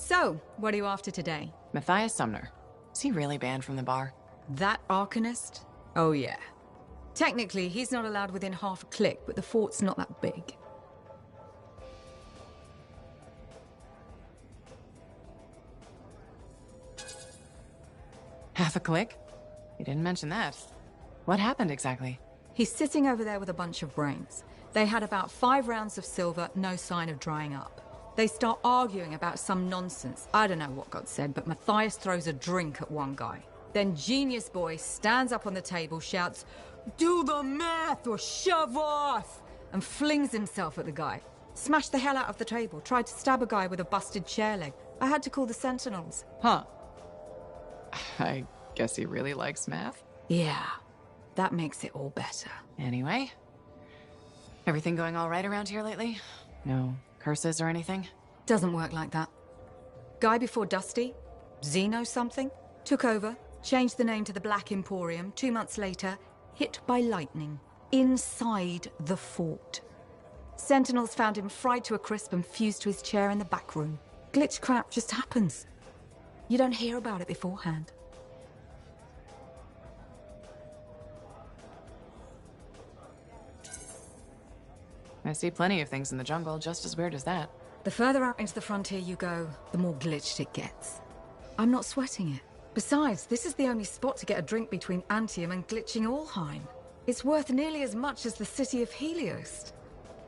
Speaker 13: So, what are you after today?
Speaker 6: Matthias Sumner. Is he really banned from the bar?
Speaker 13: That Arcanist? Oh yeah. Technically, he's not allowed within half a click, but the fort's not that big.
Speaker 6: Half a click? You didn't mention that. What happened exactly?
Speaker 13: He's sitting over there with a bunch of brains. They had about 5 rounds of silver, no sign of drying up. They start arguing about some nonsense. I don't know what got said, but Matthias throws a drink at one guy. Then Genius Boy stands up on the table, shouts, "Do the math or shove off!" and flings himself at the guy. Smashed the hell out of the table, tried to stab a guy with a busted chair leg. I had to call the Sentinels.
Speaker 6: Huh. I guess he really likes math.
Speaker 13: Yeah, that makes it all better.
Speaker 6: Anyway, everything going all right around here lately? No curses or anything?
Speaker 13: Doesn't work like that. Guy before Dusty, Xeno something, took over, changed the name to the Black Emporium. 2 months later, hit by lightning, inside the fort. Sentinels found him fried to a crisp and fused to his chair in the back room. Glitch crap just happens. You don't hear about it beforehand.
Speaker 6: I see plenty of things in the jungle just as weird as that.
Speaker 13: The further out into the frontier you go, the more glitched it gets. I'm not sweating it. Besides, this is the only spot to get a drink between Anthem and glitching Allheim. It's worth nearly as much as the city of Helios.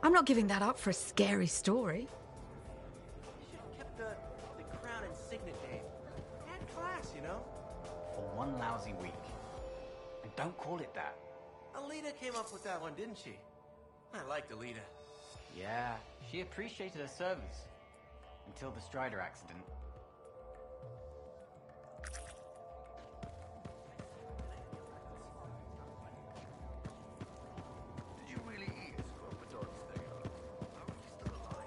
Speaker 13: I'm not giving that up for a scary story.
Speaker 12: You should have kept the crown and signet name. Had class, you know?
Speaker 17: For one lousy week. And don't call it that.
Speaker 12: Alita came up with that one, didn't she? I liked Alita.
Speaker 17: Yeah, she appreciated her service. Until the Strider accident.
Speaker 18: Did you really eat a scorpion steak? How are you still alive?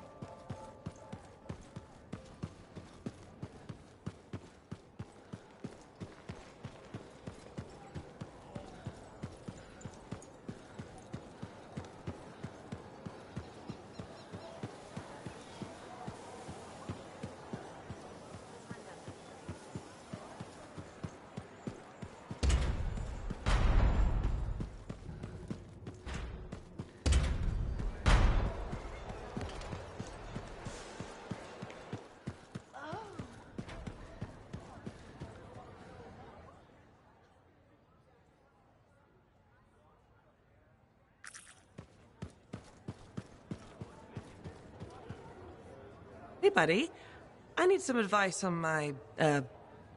Speaker 15: Hey, buddy. I need some advice on my,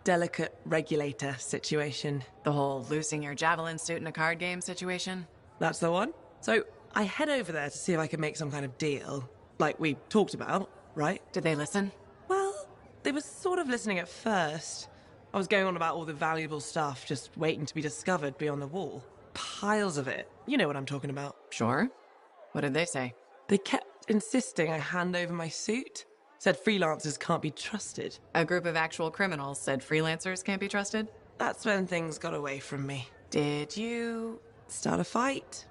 Speaker 15: delicate regulator situation.
Speaker 6: The whole losing your javelin suit in a card game situation?
Speaker 15: That's the one. So, I head over there to see if I can make some kind of deal. Like we talked about, right?
Speaker 6: Did they listen?
Speaker 15: Well, they were sort of listening at first. I was going on about all the valuable stuff just waiting to be discovered beyond the wall. Piles of it. You know what I'm talking about.
Speaker 6: Sure. What did they say?
Speaker 15: They kept insisting I hand over my suit. Said freelancers can't be trusted.
Speaker 6: A group of actual criminals said freelancers can't be trusted?
Speaker 15: That's when things got away from me.
Speaker 6: Did you
Speaker 15: start a fight?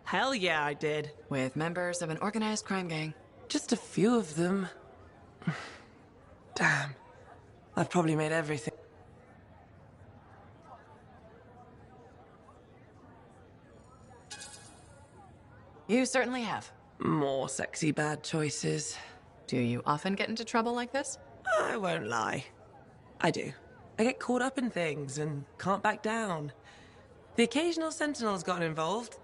Speaker 15: Hell yeah, I did.
Speaker 6: With members of an organized crime gang?
Speaker 15: Just a few of them. Damn. I've probably made everything.
Speaker 6: You certainly have.
Speaker 15: More sexy bad choices.
Speaker 6: Do you often get into trouble like this?
Speaker 15: I won't lie. I do. I get caught up in things and can't back down. The occasional Sentinel's gotten involved.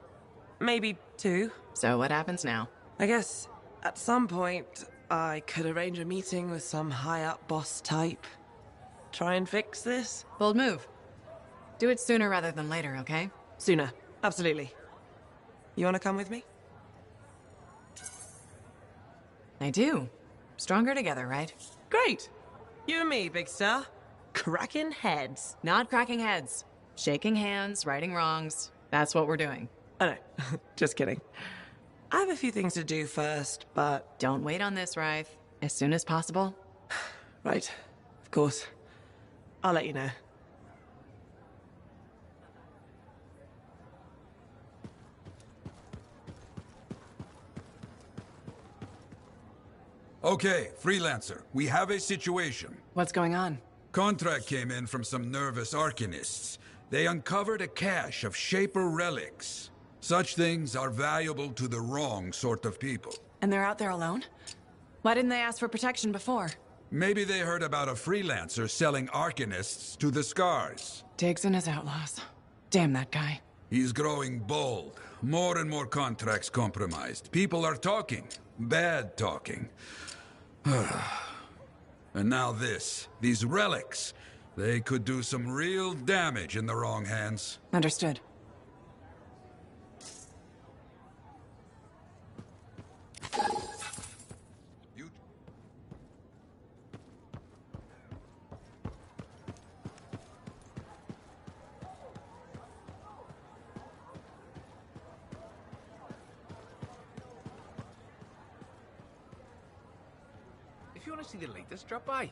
Speaker 15: Maybe 2.
Speaker 6: So what happens now?
Speaker 15: I guess at some point I could arrange a meeting with some high-up boss type. Try and fix this.
Speaker 6: Bold move. Do it sooner rather than later, okay?
Speaker 15: Sooner. Absolutely. You want to come with me?
Speaker 6: I do. Stronger together, right?
Speaker 15: Great. You and me, Big Star. Cracking heads.
Speaker 6: Not cracking heads. Shaking hands, righting wrongs. That's what we're doing.
Speaker 15: I know. Just kidding. I have a few things to do first, but...
Speaker 6: Don't wait on this, Rythe. As soon as possible.
Speaker 15: Right. Of course. I'll let you know.
Speaker 19: Okay, Freelancer, we have a situation.
Speaker 6: What's going on?
Speaker 19: Contract came in from some nervous Arcanists. They uncovered a cache of Shaper relics. Such things are valuable to the wrong sort of people.
Speaker 6: And they're out there alone? Why didn't they ask for protection before?
Speaker 19: Maybe they heard about a Freelancer selling Arcanists to the Scars.
Speaker 6: Diggs and his outlaws. Damn that guy.
Speaker 19: He's growing bold. More and more contracts compromised. People are talking. Bad talking. And now this. These relics. They could do some real damage in the wrong hands.
Speaker 6: Understood.
Speaker 14: If you want to see the latest, drop by.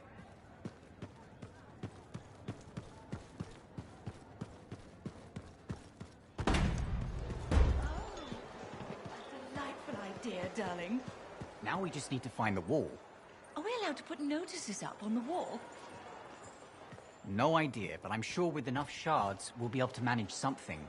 Speaker 20: Delightful idea, darling.
Speaker 17: Now we just need to find the wall.
Speaker 20: Are we allowed to put notices up on the wall?
Speaker 17: No idea, but I'm sure with enough shards, we'll be able to manage something.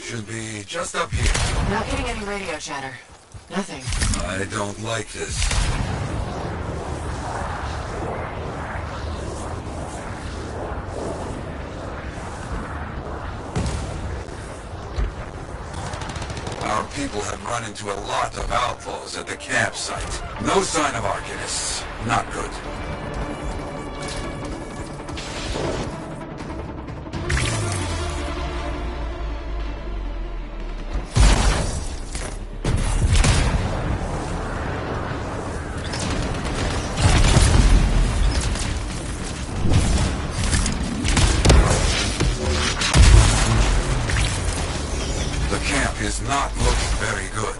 Speaker 19: Should be just up here.
Speaker 6: Not getting any radio chatter. Nothing.
Speaker 19: I don't like this. Our people have run into a lot of outlaws at the campsite. No sign of Arcanists. Not good. Is not looking very good.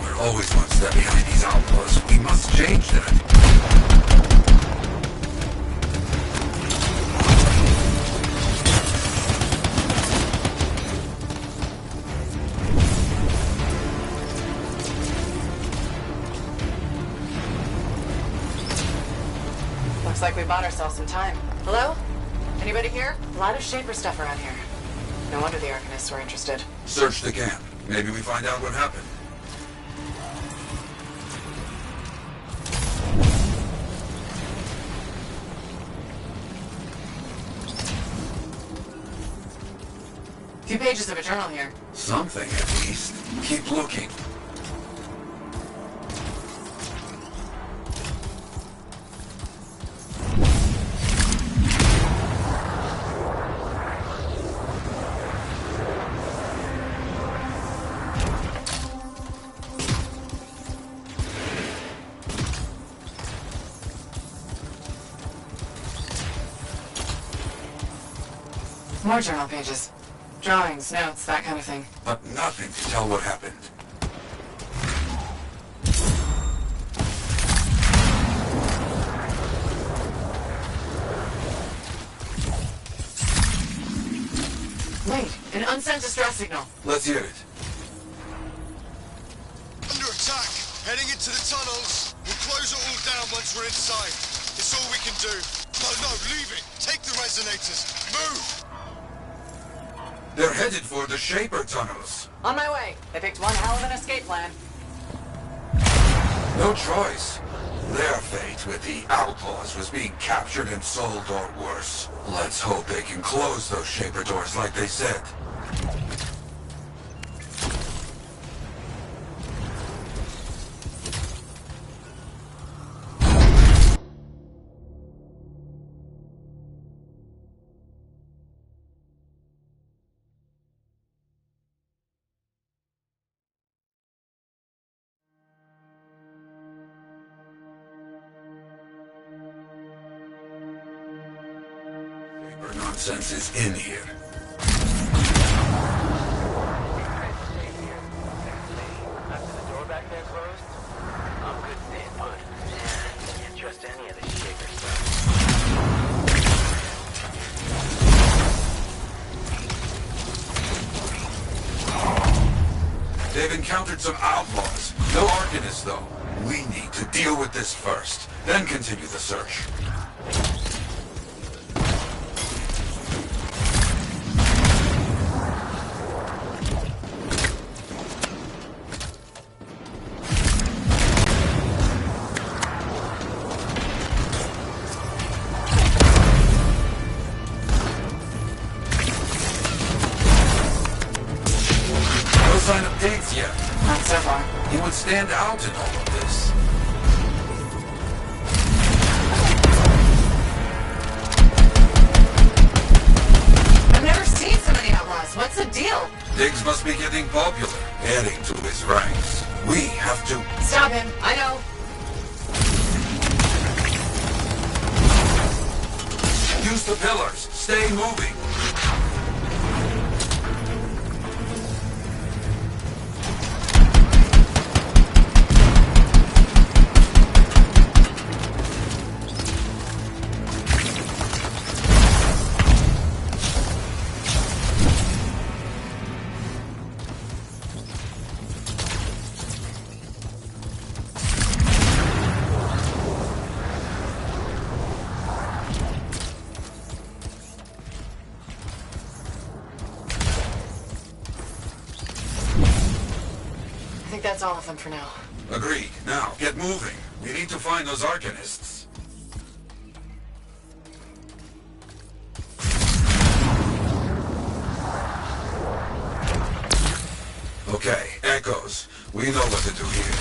Speaker 19: We're always one step behind these outlaws. We must change that.
Speaker 6: Looks like we bought ourselves some time. Hello? Anybody here? A lot of Shaper stuff around here. No wonder the Arcanists were interested.
Speaker 19: Search the camp. Maybe we find out what happened.
Speaker 6: Few pages of a journal here.
Speaker 19: Something, at least. Keep looking.
Speaker 6: More journal pages. Drawings, notes, that kind of thing.
Speaker 19: But nothing to tell what happened.
Speaker 6: Wait, an unsent distress signal.
Speaker 19: Let's hear it.
Speaker 18: Under attack. Heading into the tunnels. We'll close it all down once we're inside. It's all we can do. No, leave it. Take the resonators. Move!
Speaker 19: They're headed for the Shaper tunnels.
Speaker 6: On my way. They picked one hell of an escape plan.
Speaker 19: No choice. Their fate with the Outlaws was being captured and sold or worse. Let's hope they can close those Shaper doors like they said. Nonsense is in here.
Speaker 12: After the door back there closed, I'm good staying put. Can't trust any of this Shaper stuff.
Speaker 19: They've encountered some outlaws. No Arcanists, though. We need to deal with this first, then continue the search. Sign of pigs yet.
Speaker 6: Not so far.
Speaker 19: He would stand out in all of this.
Speaker 6: I've never seen so many outlaws. What's the deal?
Speaker 19: Diggs must be getting popular, adding to his ranks. We have to...
Speaker 6: Stop him. I know.
Speaker 19: Use the pillars. Stay moving.
Speaker 6: I think that's all of them for now.
Speaker 19: Agreed. Now, get moving. We need to find those Arcanists. Okay, Echoes. We know what to do here.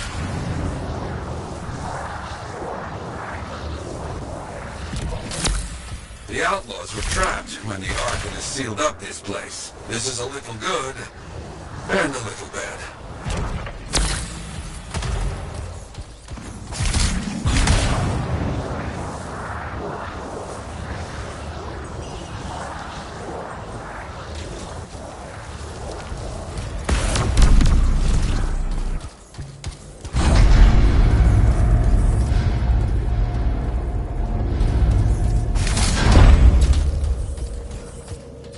Speaker 19: The Outlaws were trapped when the Arcanists sealed up this place. This is a little good, and a little bad.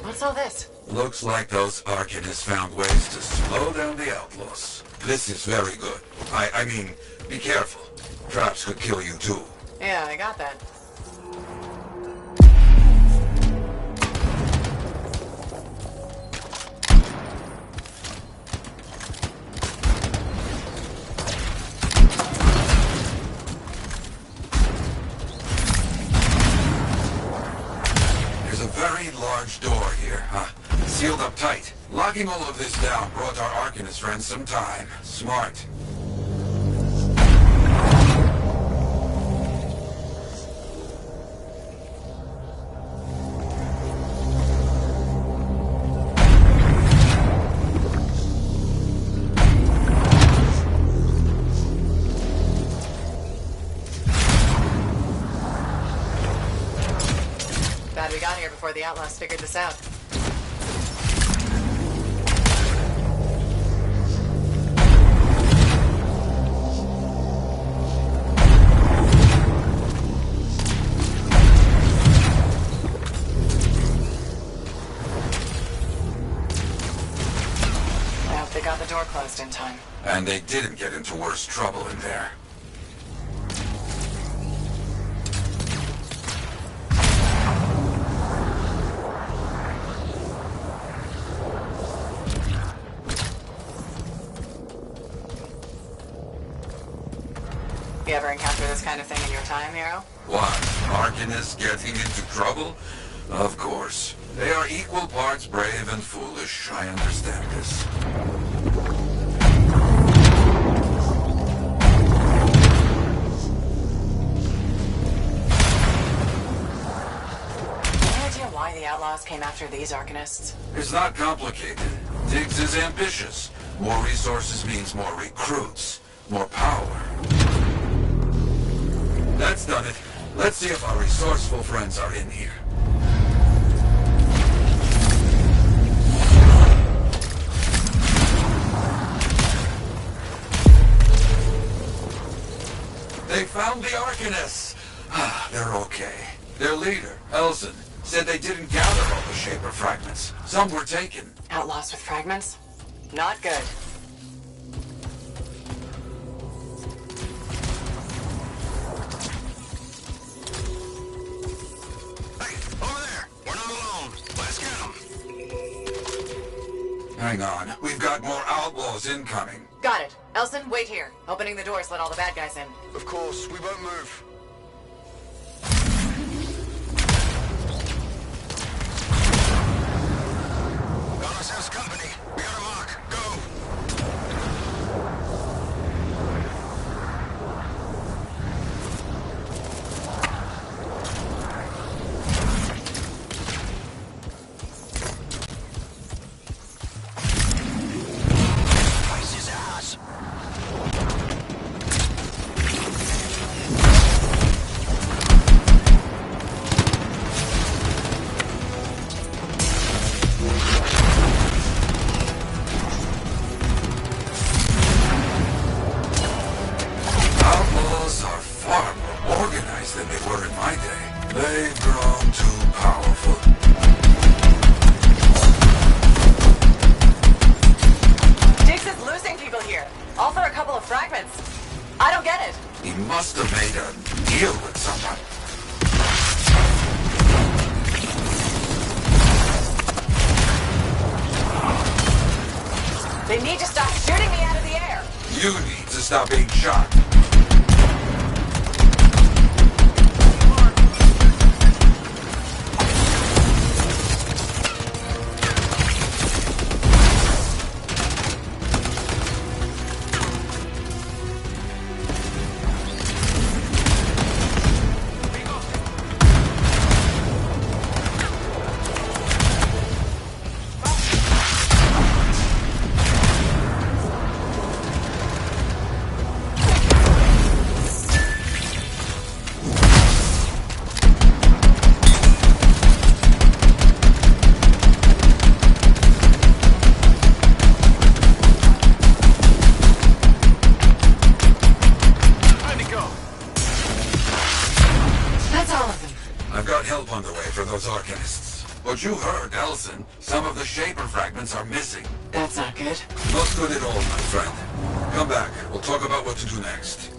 Speaker 6: What's all this?
Speaker 19: Looks like those Arcanists found ways to slow down the Outlaws. This is very good. I mean, be careful. Traps could kill you too.
Speaker 6: Yeah, I got that.
Speaker 19: Locking all of this down brought our Arcanist friends some time. Smart.
Speaker 6: Glad we got here before the Outlaws figured this out. I hope they got the door closed in time.
Speaker 19: And they didn't get into worse trouble in there.
Speaker 6: You ever encounter this kind of thing in your time, Hero?
Speaker 19: What? Arcanists getting into trouble? Of course. They are equal parts brave and foolish. I understand this.
Speaker 6: Any idea why the Outlaws came after these Arcanists?
Speaker 19: It's not complicated. Diggs is ambitious. More resources means more recruits. More power. That's done it. Let's see if our resourceful friends are in here. They found the Arcanists. They're okay. Their leader, Elson, said they didn't gather all the Shaper fragments. Some were taken.
Speaker 6: Outlaws with fragments? Not good.
Speaker 19: Hang on. We've got more outlaws incoming.
Speaker 6: Got it. Elson, wait here. Opening the doors let all the bad guys in.
Speaker 18: Of course, we won't move. Got ourselves company. We got a mark. Go!
Speaker 19: Outlaws are far more organized than they were in my day. They've grown too powerful.
Speaker 6: Diggs is losing people here. All for a couple of fragments. I don't get it.
Speaker 19: He must have made a deal with someone.
Speaker 6: They need to stop shooting me out of the air.
Speaker 19: You need to stop being shot. I've got help on the way for those Arcanists. But you heard, Elson. Some of the Shaper fragments are missing.
Speaker 6: That's not good.
Speaker 19: Not good at all, my friend. Come back. We'll talk about what to do next.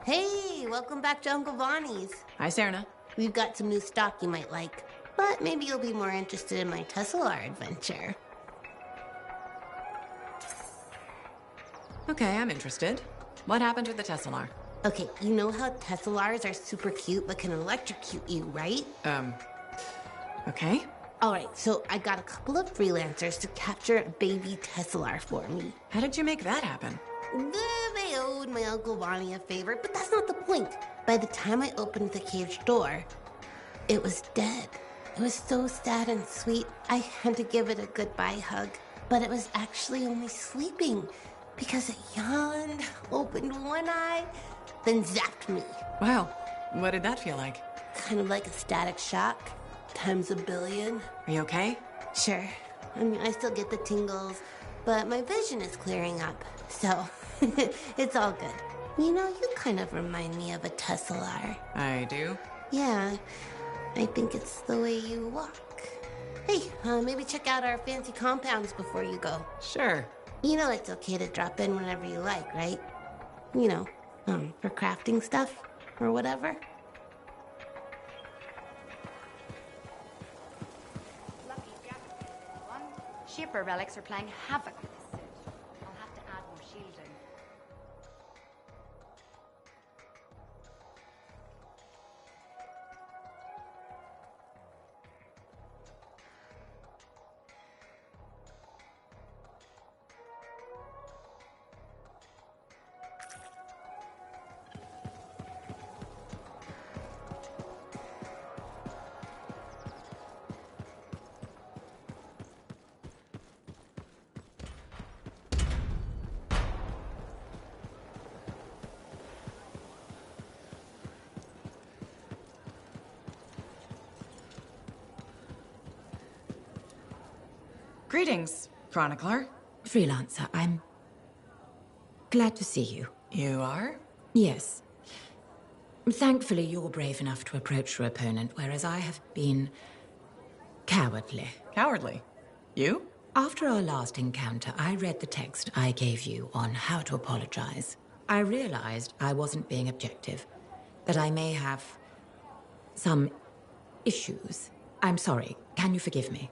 Speaker 3: Hey, welcome back to Uncle Bonnie's.
Speaker 6: Hi, Serna.
Speaker 3: We've got some new stock you might like, but maybe you'll be more interested in my Teslar adventure.
Speaker 6: Okay, I'm interested. What happened with the Teslar?
Speaker 3: Okay, you know how Teslars are super cute but can electrocute you, right?
Speaker 6: Okay.
Speaker 3: All right, so I got a couple of freelancers to capture a baby Teslar for me.
Speaker 6: How did you make that happen?
Speaker 3: They owed my Uncle Bonnie a favor, but that's not the point. By the time I opened the cage door, it was dead. It was so sad and sweet, I had to give it a goodbye hug. But it was actually only sleeping because it yawned, opened one eye, then zapped me.
Speaker 6: Wow. What did that feel like?
Speaker 3: Kind of like a static shock, times a billion.
Speaker 6: Are you okay?
Speaker 3: Sure. I mean, I still get the tingles, but my vision is clearing up, so it's all good. You know, you kind of remind me of a Teslar.
Speaker 6: I do?
Speaker 3: Yeah, I think it's the way you walk. Hey, maybe check out our fancy compounds before you go.
Speaker 6: Sure.
Speaker 3: You know it's okay to drop in whenever you like, right? You know, for crafting stuff or whatever.
Speaker 21: Shaper relics are playing havoc with this suit. I'll have to add more shielding.
Speaker 6: Greetings, Chronicler.
Speaker 1: Freelancer, I'm glad to see you.
Speaker 6: You are?
Speaker 1: Yes. Thankfully, you're brave enough to approach your opponent, whereas I have been cowardly.
Speaker 6: Cowardly? You?
Speaker 1: After our last encounter, I read the text I gave you on how to apologize. I realized I wasn't being objective, that I may have some issues. I'm sorry. Can you forgive me?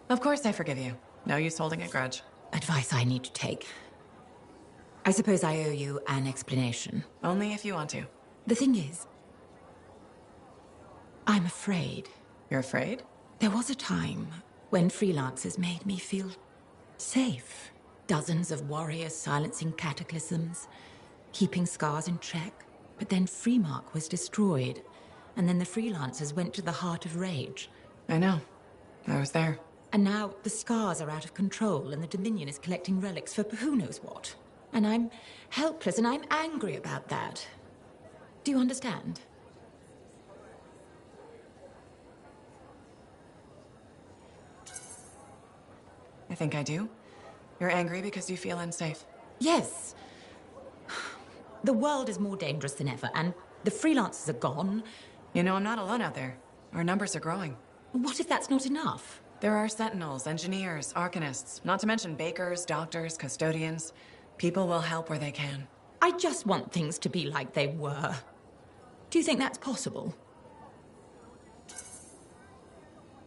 Speaker 6: Of course I forgive you. No use holding a grudge.
Speaker 1: Advice I need to take. I suppose I owe you an explanation.
Speaker 6: Only if you want to.
Speaker 1: The thing is, I'm afraid.
Speaker 6: You're afraid?
Speaker 1: There was a time when freelancers made me feel safe. Dozens of warriors silencing cataclysms, keeping scars in check. But then Freemark was destroyed, and then the freelancers went to the heart of rage.
Speaker 6: I know. I was there.
Speaker 1: And now the scars are out of control, and the Dominion is collecting relics for who knows what. And I'm helpless, and I'm angry about that. Do you understand?
Speaker 6: I think I do. You're angry because you feel unsafe.
Speaker 1: Yes. The world is more dangerous than ever, and the freelancers are gone.
Speaker 6: You know, I'm not alone out there. Our numbers are growing.
Speaker 1: What if that's not enough?
Speaker 6: There are sentinels, engineers, arcanists, not to mention bakers, doctors, custodians. People will help where they can.
Speaker 1: I just want things to be like they were. Do you think that's possible?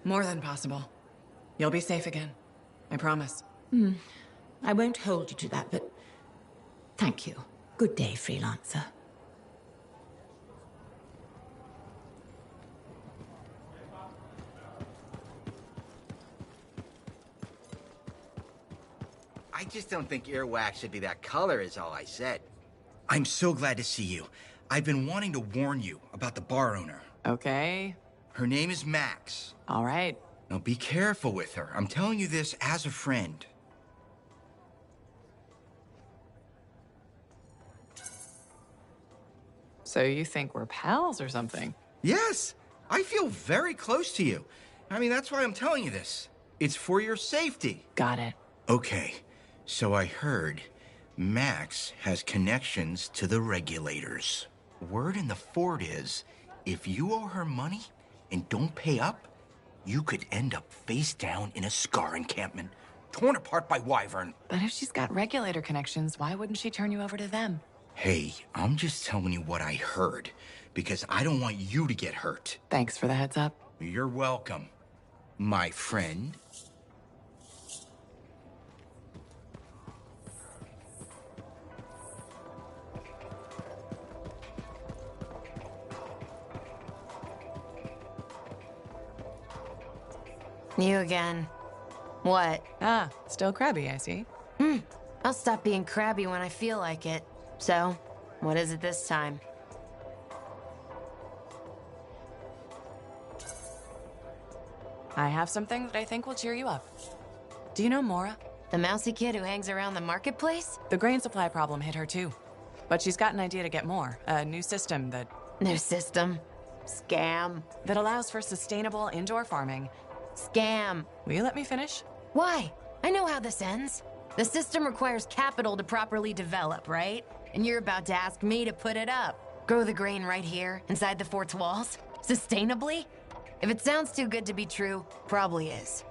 Speaker 6: More than possible. You'll be safe again. I promise.
Speaker 1: I won't hold you to that, but thank you. Good day, freelancer.
Speaker 7: I just don't think earwax should be that color, is all I said. I'm so glad to see you. I've been wanting to warn you about the bar owner.
Speaker 6: Okay.
Speaker 7: Her name is Max.
Speaker 6: All right.
Speaker 7: Now be careful with her. I'm telling you this as a friend.
Speaker 6: So you think we're pals or something?
Speaker 7: Yes, I feel very close to you. I mean, that's why I'm telling you this. It's for your safety.
Speaker 6: Got it.
Speaker 7: Okay, so I heard Max has connections to the regulators. Word in the fort is, if you owe her money and don't pay up, you could end up face down in a Scar encampment, torn apart by Wyvern.
Speaker 6: But if she's got regulator connections, why wouldn't she turn you over to them?
Speaker 7: Hey, I'm just telling you what I heard, because I don't want you to get hurt.
Speaker 6: Thanks for the heads up.
Speaker 7: You're welcome, my friend.
Speaker 11: You again. What?
Speaker 6: Ah, still crabby, I see.
Speaker 11: I'll stop being crabby when I feel like it. So, what is it this time?
Speaker 6: I have something that I think will cheer you up. Do you know Mora?
Speaker 11: The mousy kid who hangs around the marketplace?
Speaker 6: The grain supply problem hit her too. But she's got an idea to get more. A new system that...
Speaker 11: New system? Scam.
Speaker 6: That allows for sustainable indoor farming.
Speaker 11: Scam.
Speaker 6: Will you let me finish?
Speaker 11: Why? I know how this ends. The system requires capital to properly develop, right? And you're about to ask me to put it up. Grow the grain right here, inside the fort's walls? Sustainably? If it sounds too good to be true, probably is.